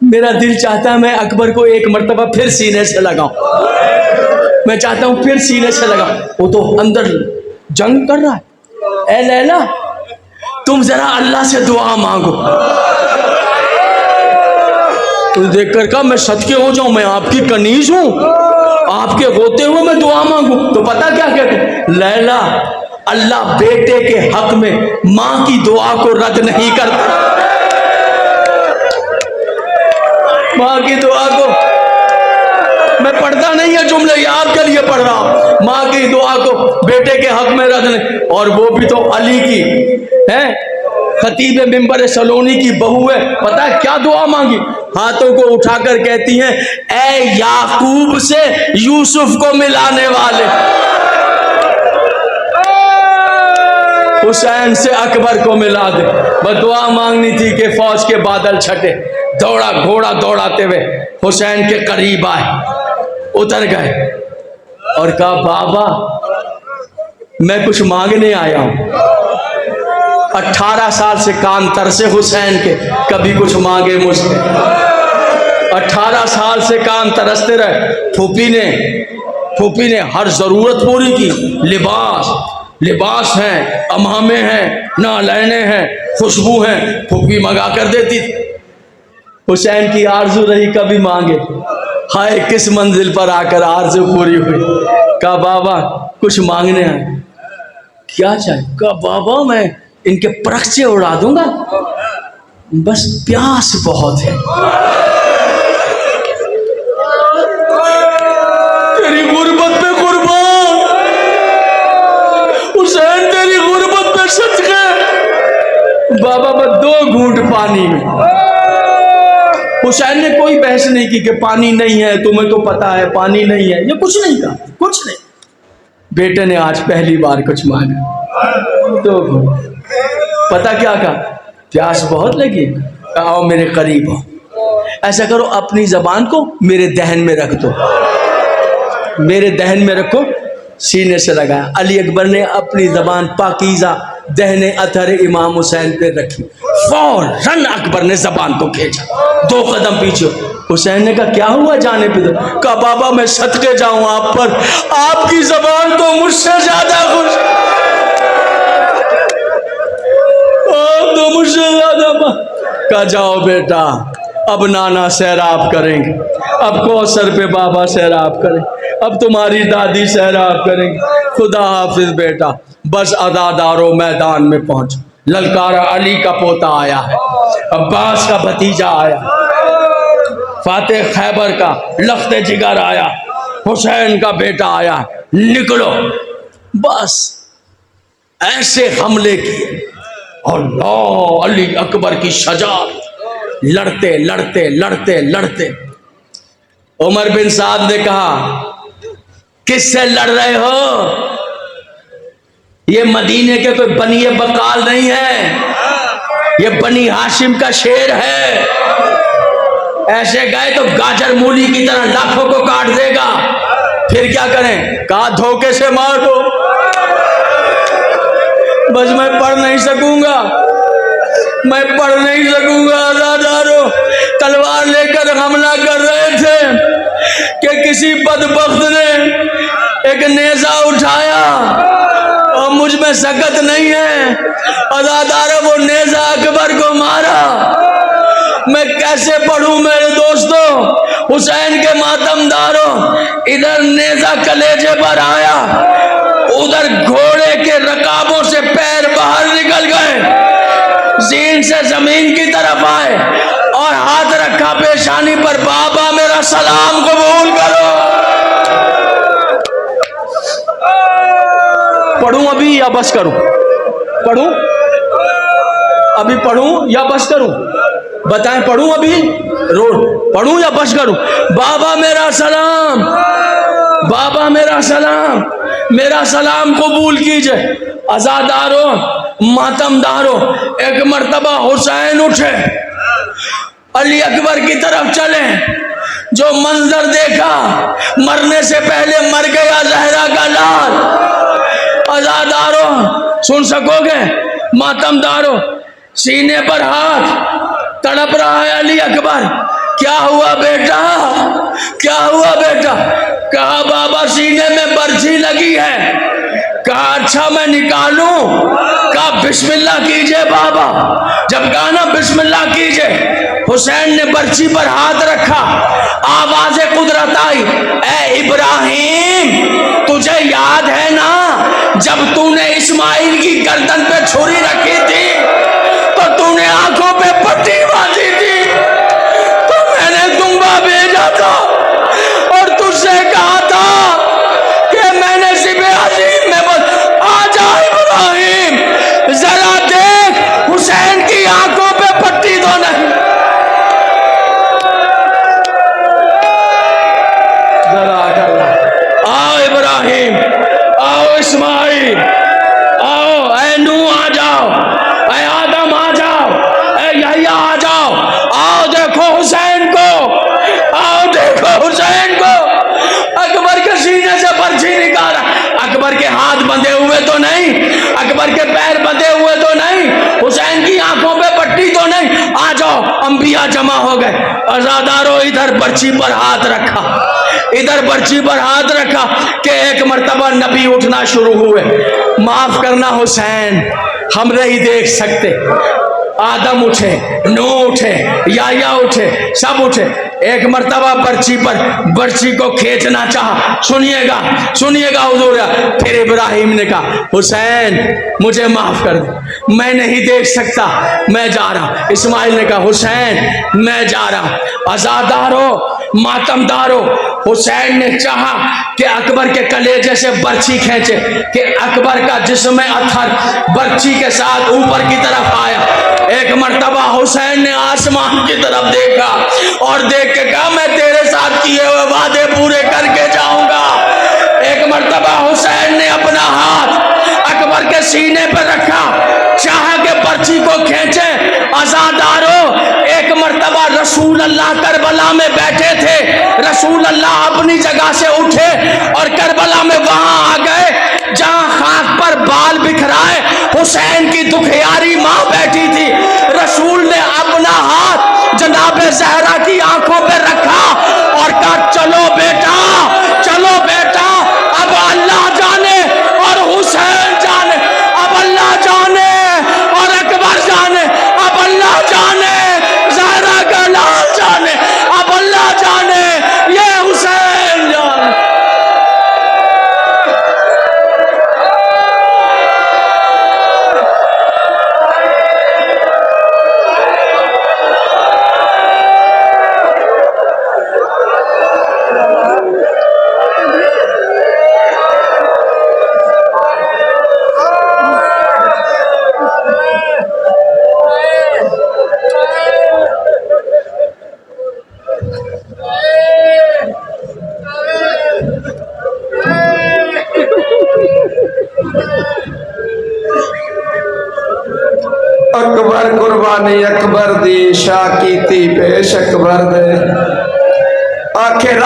मेरा दिल चाहता है मैं अकबर को एक मर्तबा फिर सीने से लगाऊं, मैं चाहता हूं फिर सीने से लगाऊं। वो तो अंदर जंग कर रहा है। ए लैला तुम जरा अल्लाह से दुआ मांगो। तो देख कर कहा, मैं सदके हो जाऊं, मैं आपकी कनीज हूं, आपके होते हुए मैं दुआ मांगू। तो पता क्या कहते, लैला अल्लाह बेटे के हक में मां की दुआ को रद्द नहीं करता। मां की दुआ को मैं पढ़ता नहीं है, जुमले याद के लिए पढ़ रहा हूं। मां की दुआ को बेटे के हक में रद्द नहीं, और वो भी तो अली की है, खतीब मिंबर सलोनी की बहू है। पता है क्या दुआ मांगी, हाथों को उठाकर कहती हैं, ए याकूब से यूसुफ को मिलाने वाले, हुसैन से अकबर को मिला दे। बस दुआ मांगनी थी कि फौज के बादल छटे, दौड़ा घोड़ा दौड़ाते हुए हुसैन के करीब आए, उतर गए और कहा, बाबा मैं कुछ मांगने आया हूं। 18 साल से कान तरसे हुसैन के, कभी कुछ मांगे मुझसे। 18 साल से कान तरसते रहे। फूफी ने हर जरूरत पूरी की, लिबास हैं, अमामे हैं, नालैने हैं, खुशबू हैं, फूफी मंगा कर देती थी। हुसैन की आरजू रही कभी मांगे, हाय किस मंजिल पर आकर आरजू पूरी हुई। कहा बाबा कुछ मांगने आए। क्या चाहिए? कहा बाबा मैं इनके परखचे उड़ा दूंगा, बस प्यास बहुत है। तेरी गुर्बत पे कुर्बान हुसैन, तेरी गुर्बत पे सदके। बाबा बस 2 घूंट पानी में। हुसैन ने कोई बहस नहीं की कि पानी नहीं है, तुम्हें तो पता है पानी नहीं है, ये कुछ नहीं कहा, कुछ नहीं। बेटे ने आज पहली बार कुछ मांगा, 2 घूंट। पता क्या कहा, प्यास बहुत लगी, आओ मेरे करीब हो। ऐसा करो अपनी जबान को मेरे दहन में रख दो, मेरे दहन में रखो, सीने से लगाया। अली अकबर ने अपनी जबान पाकीज़ा दहने अथर इमाम हुसैन पे रखी, फौरन अकबर ने जबान को खींचा, 2 कदम पीछे। हुसैन ने कहा क्या हुआ, जाने पे दो। कहा बाबा मैं सदके जाऊं आप पर, आपकी जबान तो मुझसे ज्यादा खुश, तो मुझसे ज्यादा। कहा जाओ बेटा, अब नाना सैराब करेंगे, अब कौसर पे बाबा सैराब करेंगे, अब तुम्हारी दादी सैराब करेंगे। खुदा हाफिज बेटा, बस अदादारों मैदान में पहुंच। ललकारा अली का पोता आया है, अब्बास का भतीजा आया, फातेह खैबर का लख्ते जिगर आया, हुसैन का बेटा आया, निकलो। बस ऐसे हमले किए अल्लाह अली अकबर की सजा। लड़ते लड़ते लड़ते लड़ते उमर बिन साद ने कहा किससे लड़ रहे हो, ये मदीने के कोई बनी बकाल नहीं है, ये बनी हाशिम का शेर है, ऐसे गए तो गाजर मूली की तरह लाखों को काट देगा। फिर क्या करें, कहा धोखे से मार दो, बस मैं पढ़ नहीं सकूंगा, मैं पढ़ नहीं सकूंगा। आजादारों तलवार लेकर हमला कर रहे थे कि किसी बदबख्त ने एक नेजा उठाया और मुझ में सकत नहीं है, आजादारों वो नेजा अकबर को मारा। मैं कैसे पढ़ूं मेरे दोस्तों, हुसैन के मातमदारों, इधर नेजा कलेजे पर आया, उधर घोड़े के रकाबों से पैर बाहर निकल गए, जीन से जमीन की तरफ आए और हाथ रखा पेशानी पर, बाबा मेरा सलाम कबूल करो। पढ़ूं अभी या बस करूं? पढ़ूं? अभी पढ़ूं या बस करूं? बताएं, पढ़ूं अभी? रोड पढ़ूं या बस करूं? बाबा मेरा सलाम, बाबा मेरा सलाम, मेरा सलाम कबूल कीजिए। आजादारों, मातमदारों, एक मर्तबा हुसैन उठे, अली अकबर की तरफ चले। जो मंजर देखा, मरने से पहले मर गया जहरा का लाल। आजादारों सुन सकोगे? मातमदारों, सीने पर हाथ, तड़प रहा है अली अकबर। क्या हुआ बेटा, क्या हुआ बेटा? कहा बाबा सीने में बर्छी लगी है। कहा अच्छा मैं निकालूं? कहा बिस्मिल्लाह कीजिए बाबा। जब कहा ना बिस्मिल्लाह कीजिए, हुसैन ने बर्छी पर हाथ रखा, आवाज़े कुदरत आई, ए इब्राहिम तुझे याद है ना जब तूने इस्माइल की गर्दन पे छुरी रखी थी तो तूने आंखों पे पट्टी बांधी थी, तो मैंने दुम्बा भेजा था और तुझसे कहा था कि मैंने सिबे अजीम में आजा इब्राहिम जरा देख हुसैन की आंखों पे पट्टी तो नहीं। जरा आओ इब्राहिम, आओ इस्माइल, आओ ऐ नूह आ जाओ, ऐ आदम आ जाओ, ऐ यहया आ जाओ, आओ देखो हुसैन को, आओ देखो हुसैन को। अकबर के सीने से बर्छी निकाला। अकबर के हाथ बंधे हुए तो नहीं, अकबर के पैर बंधे हुए तो नहीं, हुसैन की आंखों पे पट्टी तो नहीं। आ जाओ, अंबिया जमा हो गए। आजादारों इधर बर्छी पर हाथ रखा, इधर बर्छी पर हाथ रखा कि एक मर्तबा नबी उठना शुरू हुए। माफ करना हुसैन, हम नहीं देख सकते। आदम उठे, नूह उठे, याया उठे, सब उठे। एक मर्तबा बर्छी पर बर्छी को खींचना चाहा। सुनिएगा, सुनिएगा हुजूर। फिर इब्राहिम ने कहा हुसैन मुझे माफ कर दो, मैं नहीं देख सकता, मैं जा रहा। इस्माइल ने कहा हुसैन मैं जा रहा। आजादारों, मातमदारों, हुसैन ने चाहा कि अकबर के कलेजे से बर्छी खींचे कि अकबर का जिस्म अथर बर्छी के साथ ऊपर की तरफ आया। एक मर्तबा हुसैन ने आसमान की तरफ देखा और देख के कहा मैं तेरे साथ किए हुए वादे पूरे करके जाऊंगा। एक मर्तबा हुसैन ने अपना हाथ अकबर के सीने पर रखा, चाहा के बर्छी को खींचे। आजादारों, एक मर्तबा रसूल अल्लाह करबला में बैठे थे। रसूल अल्लाह अपनी जगह से उठे और करबला में वहां आ गए जहां खाक पर बाल बिखराए हुसैन की दुखियारी मां बैठी थी। रसूल ने अपना हाथ जनाबे ज़हरा की आंखों पे रखा और कहा चलो बेटा, चलो बेटा, अब अल्लाह जाने और हुसैन जाने, अब अल्लाह जाने और अकबर जाने, अब अल्लाह जाने, ज़हरा का लाल जाने, अब अल्लाह जाने, ये हुसैन जाने। अकबर कुर्बानी अकबर दी शाह की पेश अकबर दे आखिर